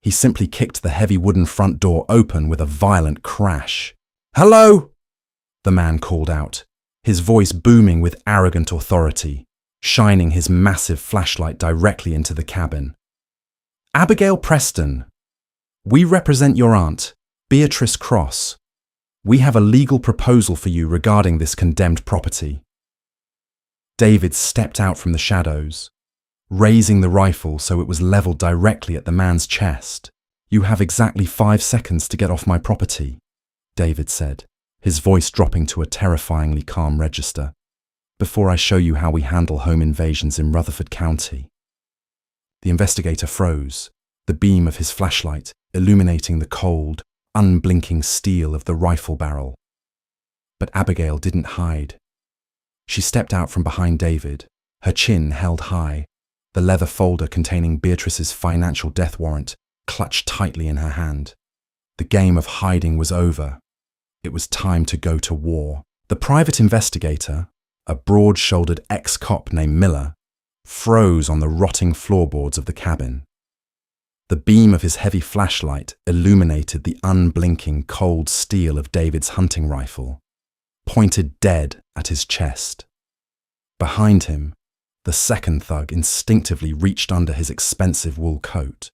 He simply kicked the heavy wooden front door open with a violent crash. "Hello!" the man called out, his voice booming with arrogant authority, shining his massive flashlight directly into the cabin. "Abigail Preston, we represent your aunt, Beatrice Cross. We have a legal proposal for you regarding this condemned property." David stepped out from the shadows, raising the rifle so it was leveled directly at the man's chest. "You have exactly 5 seconds to get off my property," David said, his voice dropping to a terrifyingly calm register, "before I show you how we handle home invasions in Rutherford County." The investigator froze, the beam of his flashlight illuminating the cold, unblinking steel of the rifle barrel. But Abigail didn't hide. She stepped out from behind David, her chin held high, the leather folder containing Beatrice's financial death warrant clutched tightly in her hand. The game of hiding was over. It was time to go to war. The private investigator, a broad-shouldered ex-cop named Miller, froze on the rotting floorboards of the cabin. The beam of his heavy flashlight illuminated the unblinking cold steel of David's hunting rifle, pointed dead at his chest. Behind him, the second thug instinctively reached under his expensive wool coat,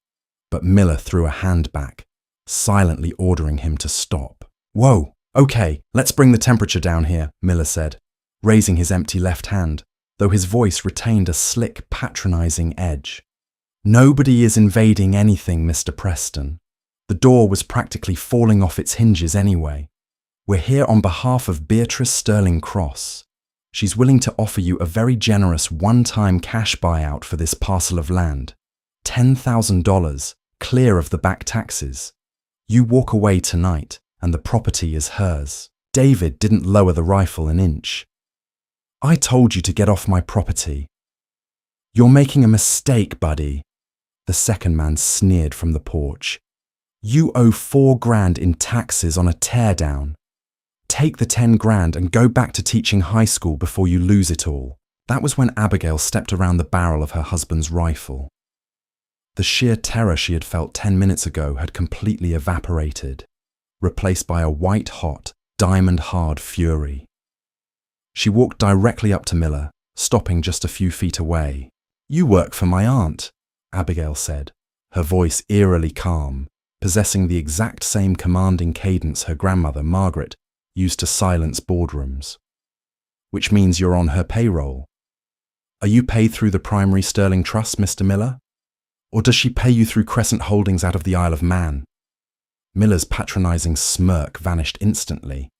but Miller threw a hand back, silently ordering him to stop. "Whoa, okay, let's bring the temperature down here," Miller said, raising his empty left hand, though his voice retained a slick, patronizing edge. "Nobody is invading anything, Mr. Preston. The door was practically falling off its hinges anyway. We're here on behalf of Beatrice Sterling Cross. She's willing to offer you a very generous one-time cash buyout for this parcel of land. $10,000, clear of the back taxes. You walk away tonight, and the property is hers." David didn't lower the rifle an inch. "I told you to get off my property." "You're making a mistake, buddy," the second man sneered from the porch. "You owe $4,000 in taxes on a teardown. Take the 10 grand and go back to teaching high school before you lose it all." That was when Abigail stepped around the barrel of her husband's rifle. The sheer terror she had felt 10 minutes ago had completely evaporated, replaced by a white-hot, diamond-hard fury. She walked directly up to Miller, stopping just a few feet away. "You work for my aunt," Abigail said, her voice eerily calm, possessing the exact same commanding cadence her grandmother, Margaret, used to silence boardrooms. "Which means you're on her payroll. Are you paid through the primary Sterling Trust, Mr. Miller? Or does she pay you through Crescent Holdings out of the Isle of Man?" Miller's patronizing smirk vanished instantly.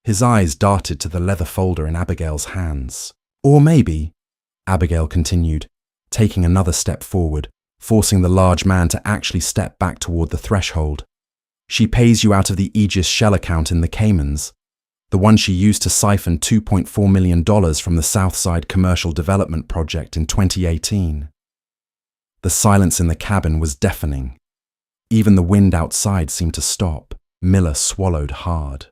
His eyes darted to the leather folder in Abigail's hands. "Or maybe," Abigail continued, taking another step forward, forcing the large man to actually step back toward the threshold, "she pays you out of the Aegis shell account in the Caymans, the one she used to siphon $2.4 million from the Southside Commercial Development Project in 2018. The silence in the cabin was deafening. Even the wind outside seemed to stop. Miller swallowed hard.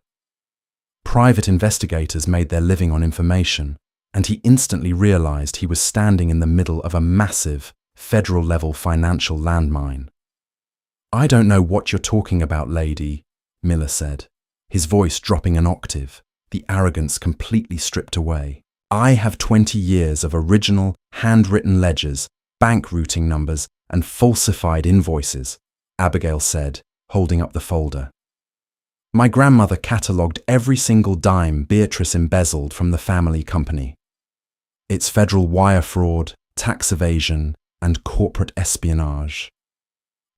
Private investigators made their living on information, and he instantly realized he was standing in the middle of a massive, federal-level financial landmine. "I don't know what you're talking about, lady," Miller said, his voice dropping an octave, the arrogance completely stripped away. "I have 20 years of original, handwritten ledgers, bank routing numbers, and falsified invoices," Abigail said, holding up the folder. "My grandmother catalogued every single dime Beatrice embezzled from the family company. It's federal wire fraud, tax evasion, and corporate espionage.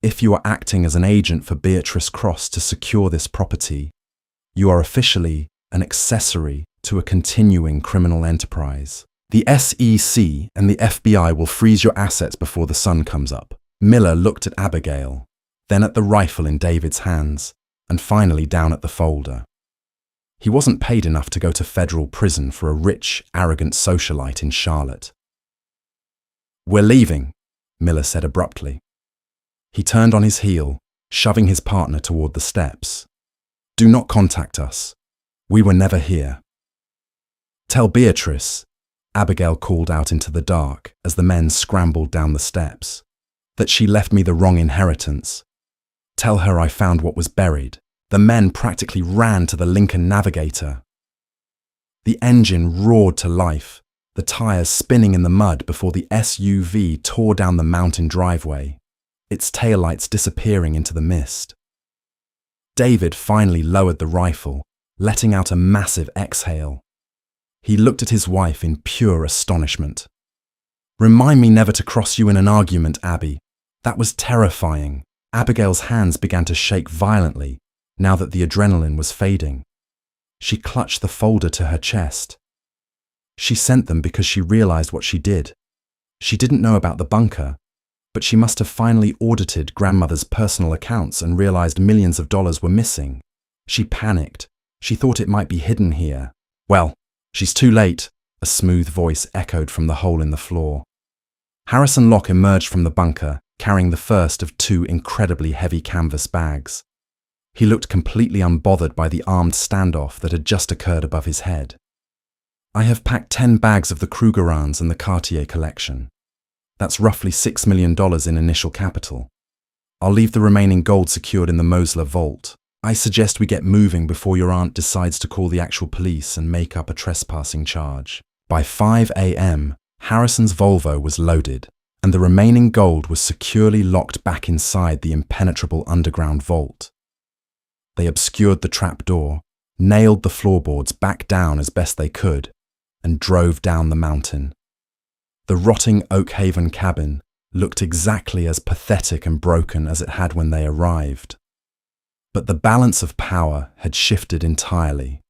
If you are acting as an agent for Beatrice Cross to secure this property, you are officially an accessory to a continuing criminal enterprise. The SEC and the FBI will freeze your assets before the sun comes up. Miller looked at Abigail, then at the rifle in David's hands, and finally down at the folder. He wasn't paid enough to go to federal prison for a rich, arrogant socialite in Charlotte. "We're leaving," Miller said abruptly. He turned on his heel, shoving his partner toward the steps. "Do not contact us. We were never here." "Tell Beatrice," Abigail called out into the dark as the men scrambled down the steps, "that she left me the wrong inheritance. Tell her I found what was buried." The men practically ran to the Lincoln Navigator. The engine roared to life, the tires spinning in the mud before the SUV tore down the mountain driveway, its taillights disappearing into the mist. David finally lowered the rifle, letting out a massive exhale. He looked at his wife in pure astonishment. "Remind me never to cross you in an argument, Abby. That was terrifying." Abigail's hands began to shake violently now that the adrenaline was fading. She clutched the folder to her chest. She sent them because she realized what she did. She didn't know about the bunker, but she must have finally audited grandmother's personal accounts and realized millions of dollars were missing. She panicked. She thought it might be hidden here. "Well, she's too late," a smooth voice echoed from the hole in the floor. Harrison Locke emerged from the bunker, carrying the first of two incredibly heavy canvas bags. He looked completely unbothered by the armed standoff that had just occurred above his head. "I have packed 10 bags of the Krugerrands and the Cartier collection. That's roughly $6 million in initial capital. I'll leave the remaining gold secured in the Mosler vault. I suggest we get moving before your aunt decides to call the actual police and make up a trespassing charge." By 5 a.m., Harrison's Volvo was loaded, and the remaining gold was securely locked back inside the impenetrable underground vault. They obscured the trapdoor, nailed the floorboards back down as best they could, and drove down the mountain. The rotting Oak Haven cabin looked exactly as pathetic and broken as it had when they arrived. But the balance of power had shifted entirely.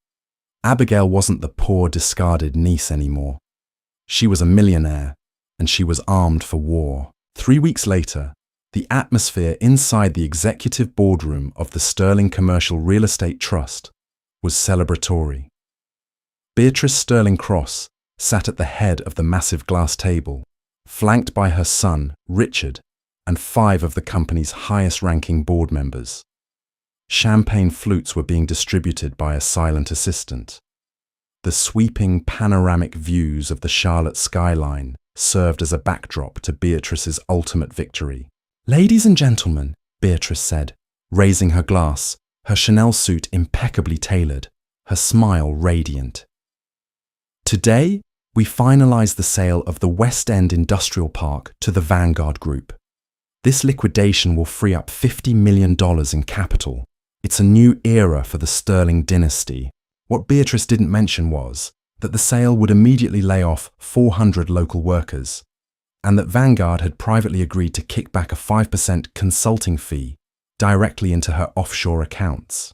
Abigail wasn't the poor, discarded niece anymore. She was a millionaire, and she was armed for war. 3 weeks later, the atmosphere inside the executive boardroom of the Sterling Commercial Real Estate Trust was celebratory. Beatrice Sterling Cross sat at the head of the massive glass table, flanked by her son, Richard, and 5 of the company's highest-ranking board members. Champagne flutes were being distributed by a silent assistant. The sweeping panoramic views of the Charlotte skyline served as a backdrop to Beatrice's ultimate victory. "Ladies and gentlemen," Beatrice said, raising her glass, her Chanel suit impeccably tailored, her smile radiant. "Today, we finalize the sale of the West End Industrial Park to the Vanguard Group. This liquidation will free up $50 million in capital. It's a new era for the Sterling dynasty." What Beatrice didn't mention was that the sale would immediately lay off 400 local workers, and that Vanguard had privately agreed to kick back a 5% consulting fee directly into her offshore accounts.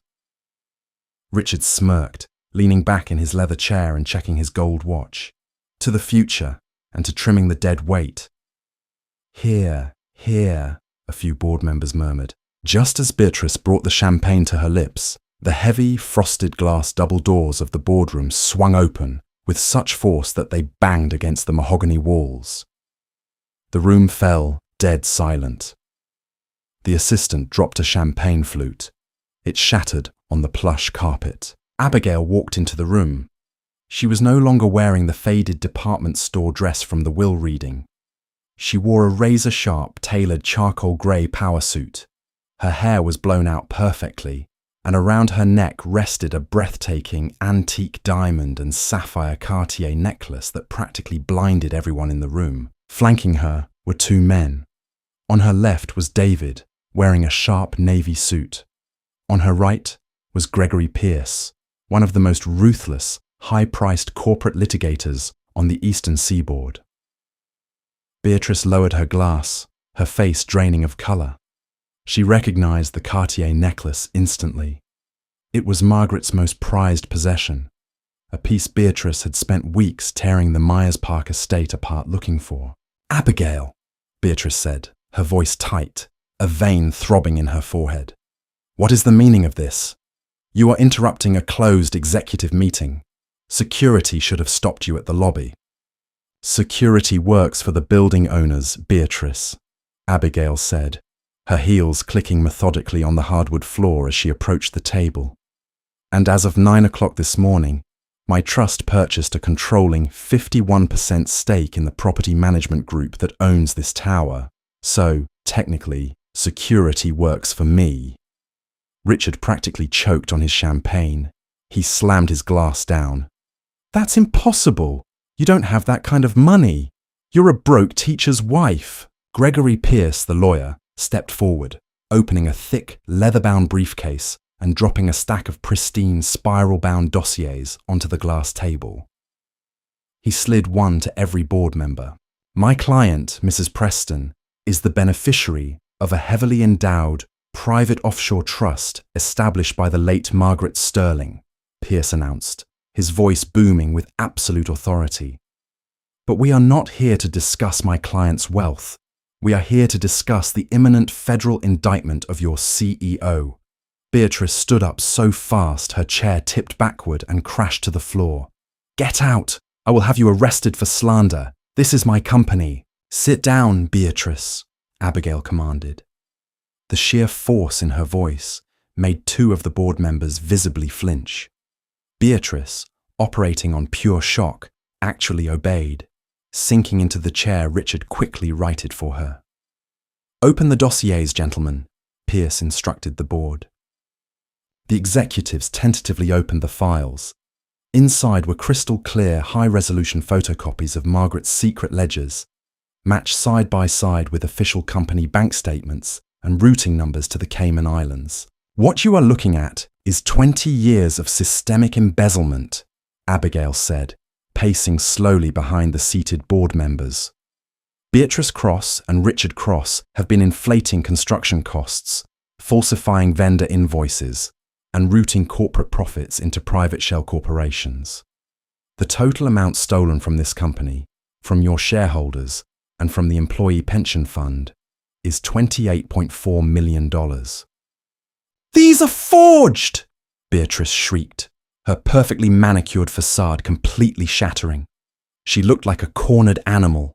Richard smirked, leaning back in his leather chair and checking his gold watch. To the future, and to trimming the dead weight. "Here, here," a few board members murmured. Just as Beatrice brought the champagne to her lips, the heavy, frosted glass double doors of the boardroom swung open with such force that they banged against the mahogany walls. The room fell dead silent. The assistant dropped a champagne flute. It shattered on the plush carpet. Abigail walked into the room. She was no longer wearing the faded department store dress from the will reading. She wore a razor-sharp, tailored charcoal grey power suit. Her hair was blown out perfectly, and around her neck rested a breathtaking antique diamond and sapphire Cartier necklace that practically blinded everyone in the room. Flanking her were 2 men. On her left was David, wearing a sharp navy suit. On her right was Gregory Pierce, one of the most ruthless, high-priced corporate litigators on the eastern seaboard. Beatrice lowered her glass, her face draining of colour. She recognized the Cartier necklace instantly. It was Margaret's most prized possession, a piece Beatrice had spent weeks tearing the Myers Park estate apart looking for. "Abigail," Beatrice said, her voice tight, a vein throbbing in her forehead. "What is the meaning of this? You are interrupting a closed executive meeting. Security should have stopped you at the lobby." "Security works for the building owners, Beatrice," Abigail said, her heels clicking methodically on the hardwood floor as she approached the table. "And as of 9 o'clock this morning, my trust purchased a controlling 51% stake in the property management group that owns this tower. So, technically, security works for me." Richard practically choked on his champagne. He slammed his glass down. "That's impossible. You don't have that kind of money. You're a broke teacher's wife." Gregory Pierce, the lawyer, stepped forward, opening a thick, leather-bound briefcase and dropping a stack of pristine, spiral-bound dossiers onto the glass table. He slid one to every board member. "My client, Mrs. Preston, is the beneficiary of a heavily endowed, private offshore trust established by the late Margaret Sterling," Pierce announced, his voice booming with absolute authority. "But we are not here to discuss my client's wealth. We are here to discuss the imminent federal indictment of your CEO." Beatrice stood up so fast her chair tipped backward and crashed to the floor. "Get out! I will have you arrested for slander. This is my company." "Sit down, Beatrice," Abigail commanded. The sheer force in her voice made two of the board members visibly flinch. Beatrice, operating on pure shock, actually obeyed, sinking into the chair Richard quickly righted for her. "Open the dossiers, gentlemen," Pierce instructed the board. The executives tentatively opened the files. Inside were crystal clear, high-resolution photocopies of Margaret's secret ledgers, matched side by side with official company bank statements and routing numbers to the Cayman Islands. "What you are looking at is 20 years of systemic embezzlement," Abigail said, pacing slowly behind the seated board members. "Beatrice Cross and Richard Cross have been inflating construction costs, falsifying vendor invoices, and routing corporate profits into private shell corporations. The total amount stolen from this company, from your shareholders, and from the employee pension fund is $28.4 million. "These are forged!" Beatrice shrieked, her perfectly manicured facade completely shattering. She looked like a cornered animal.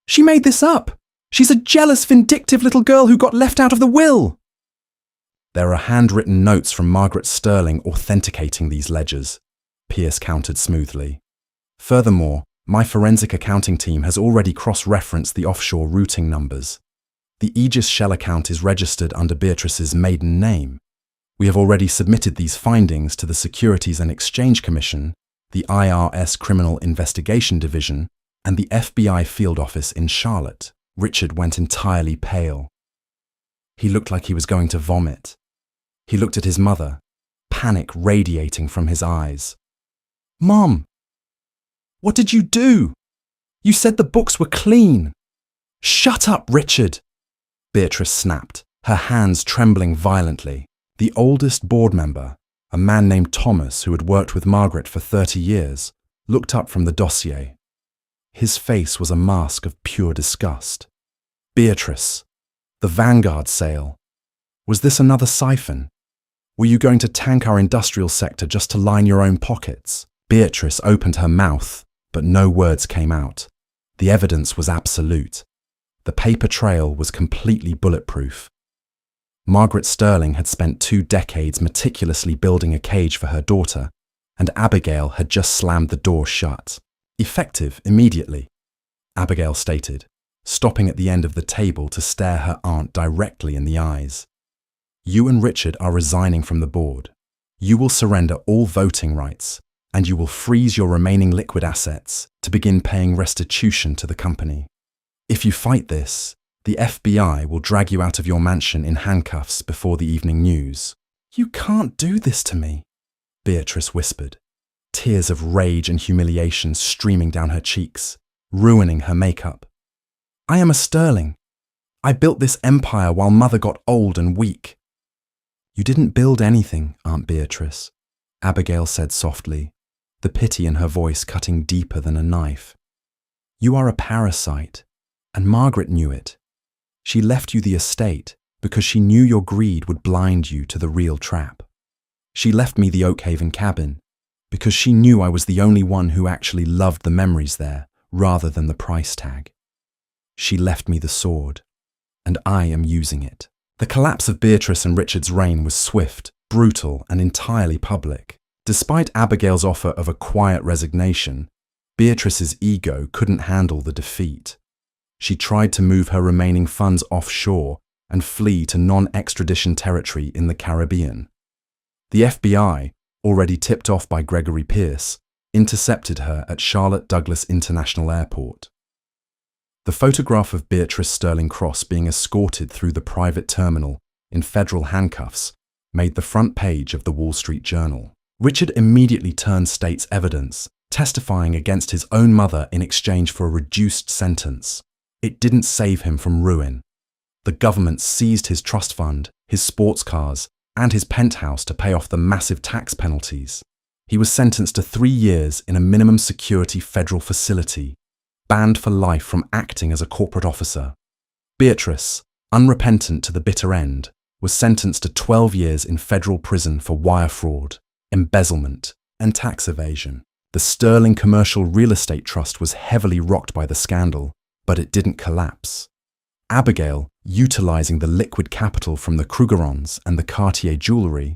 "She made this up! She's a jealous, vindictive little girl who got left out of the will!" "There are handwritten notes from Margaret Sterling authenticating these ledgers," Pierce countered smoothly. "Furthermore, my forensic accounting team has already cross-referenced the offshore routing numbers. The Aegis Shell account is registered under Beatrice's maiden name. We have already submitted these findings to the Securities and Exchange Commission, the IRS Criminal Investigation Division, and the FBI field office in Charlotte." Richard went entirely pale. He looked like he was going to vomit. He looked at his mother, panic radiating from his eyes. "Mom, what did you do? You said the books were clean." "Shut up, Richard!" Beatrice snapped, her hands trembling violently. The oldest board member, a man named Thomas who had worked with Margaret for 30 years, looked up from the dossier. His face was a mask of pure disgust. "Beatrice, the Vanguard sale. Was this another siphon? Were you going to tank our industrial sector just to line your own pockets?" Beatrice opened her mouth, but no words came out. The evidence was absolute. The paper trail was completely bulletproof. Margaret Sterling had spent 2 decades meticulously building a cage for her daughter, and Abigail had just slammed the door shut. "Effective immediately," Abigail stated, stopping at the end of the table to stare her aunt directly in the eyes. "You and Richard are resigning from the board. You will surrender all voting rights, and you will freeze your remaining liquid assets to begin paying restitution to the company. If you fight this, the FBI will drag you out of your mansion in handcuffs before the evening news." "You can't do this to me," Beatrice whispered, tears of rage and humiliation streaming down her cheeks, ruining her makeup. "I am a Sterling. I built this empire while Mother got old and weak. "You didn't build anything, Aunt Beatrice," Abigail said softly, the pity in her voice cutting deeper than a knife. "You are a parasite, and Margaret knew it. She left you the estate because she knew your greed would blind you to the real trap. She left me the Oakhaven cabin because she knew I was the only one who actually loved the memories there rather than the price tag. She left me the sword, and I am using it." The collapse of Beatrice and Richard's reign was swift, brutal, and entirely public. Despite Abigail's offer of a quiet resignation, Beatrice's ego couldn't handle the defeat. She tried to move her remaining funds offshore and flee to non-extradition territory in the Caribbean. The FBI, already tipped off by Gregory Pierce, intercepted her at Charlotte Douglas International Airport. The photograph of Beatrice Sterling Cross being escorted through the private terminal in federal handcuffs made the front page of the Wall Street Journal. Richard immediately turned state's evidence, testifying against his own mother in exchange for a reduced sentence. It didn't save him from ruin. The government seized his trust fund, his sports cars, and his penthouse to pay off the massive tax penalties. He was sentenced to 3 years in a minimum security federal facility, banned for life from acting as a corporate officer. Beatrice, unrepentant to the bitter end, was sentenced to 12 years in federal prison for wire fraud, embezzlement, and tax evasion. The Sterling Commercial Real Estate Trust was heavily rocked by the scandal, but it didn't collapse. Abigail, utilizing the liquid capital from the Krugerrands and the Cartier jewelry,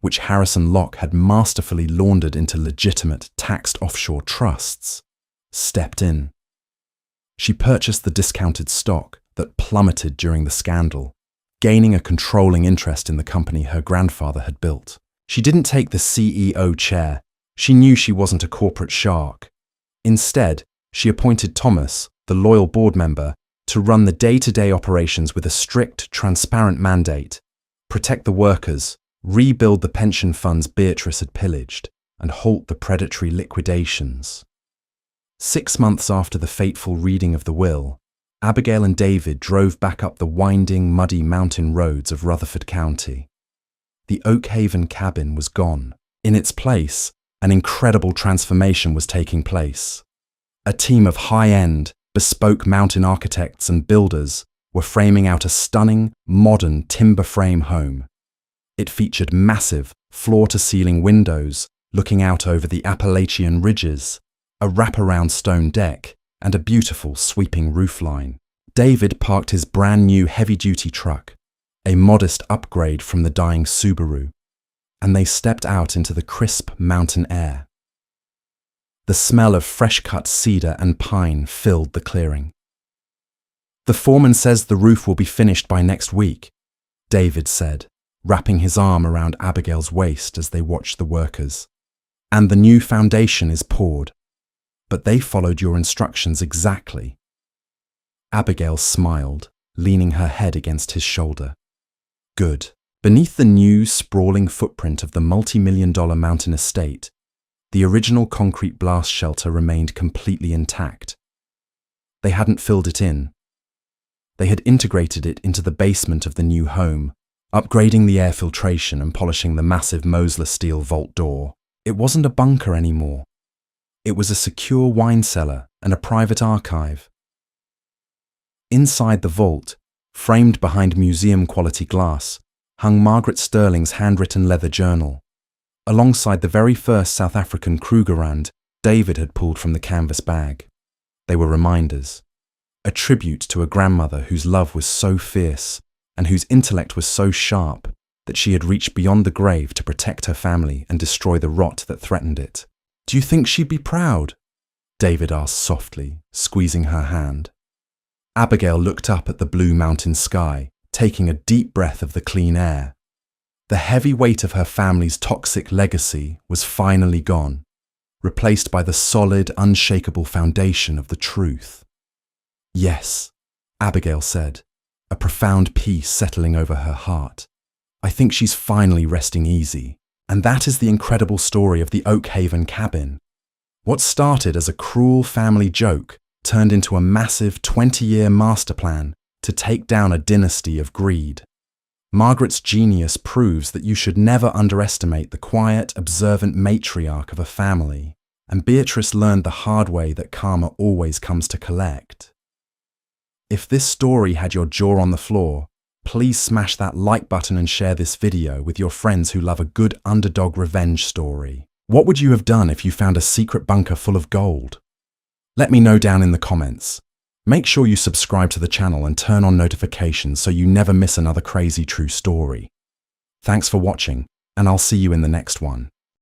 which Harrison Locke had masterfully laundered into legitimate taxed offshore trusts, stepped in. She purchased the discounted stock that plummeted during the scandal, gaining a controlling interest in the company her grandfather had built. She didn't take the CEO chair. She knew she wasn't a corporate shark. Instead, she appointed Thomas, the loyal board member, to run the day-to-day operations with a strict, transparent mandate: protect the workers, rebuild the pension funds Beatrice had pillaged, and halt the predatory liquidations. 6 months after the fateful reading of the will, Abigail and David drove back up the winding, muddy mountain roads of Rutherford County. The Oakhaven cabin was gone. In its place, an incredible transformation was taking place. A team of high-end, bespoke mountain architects and builders were framing out a stunning, modern timber frame home. It featured massive, floor-to-ceiling windows looking out over the Appalachian ridges, a wraparound stone deck, and a beautiful sweeping roofline. David parked his brand-new heavy-duty truck, a modest upgrade from the dying Subaru, and they stepped out into the crisp mountain air. The smell of fresh-cut cedar and pine filled the clearing. "The foreman says the roof will be finished by next week," David said, wrapping his arm around Abigail's waist as they watched the workers. "And the new foundation is poured. But they followed your instructions exactly." Abigail smiled, leaning her head against his shoulder. "Good." Beneath the new, sprawling footprint of the multi-million-dollar mountain estate, the original concrete blast shelter remained completely intact. They hadn't filled it in. They had integrated it into the basement of the new home, upgrading the air filtration and polishing the massive Mosler steel vault door. It wasn't a bunker anymore. It was a secure wine cellar and a private archive. Inside the vault, framed behind museum-quality glass, hung Margaret Sterling's handwritten leather journal, alongside the very first South African Krugerrand David had pulled from the canvas bag. They were reminders, a tribute to a grandmother whose love was so fierce and whose intellect was so sharp that she had reached beyond the grave to protect her family and destroy the rot that threatened it. "Do you think she'd be proud?" David asked softly, squeezing her hand. Abigail looked up at the blue mountain sky, taking a deep breath of the clean air. The heavy weight of her family's toxic legacy was finally gone, replaced by the solid, unshakable foundation of the truth. "Yes," Abigail said, a profound peace settling over her heart. "I think she's finally resting easy. And that is the incredible story of the Oakhaven cabin. What started as a cruel family joke turned into a massive 20-year master plan to take down a dynasty of greed. Margaret's genius proves that you should never underestimate the quiet, observant matriarch of a family, and Beatrice learned the hard way that karma always comes to collect. If this story had your jaw on the floor, please smash that like button and share this video with your friends who love a good underdog revenge story. What would you have done if you found a secret bunker full of gold? Let me know down in the comments. Make sure you subscribe to the channel and turn on notifications so you never miss another crazy true story. Thanks for watching, and I'll see you in the next one.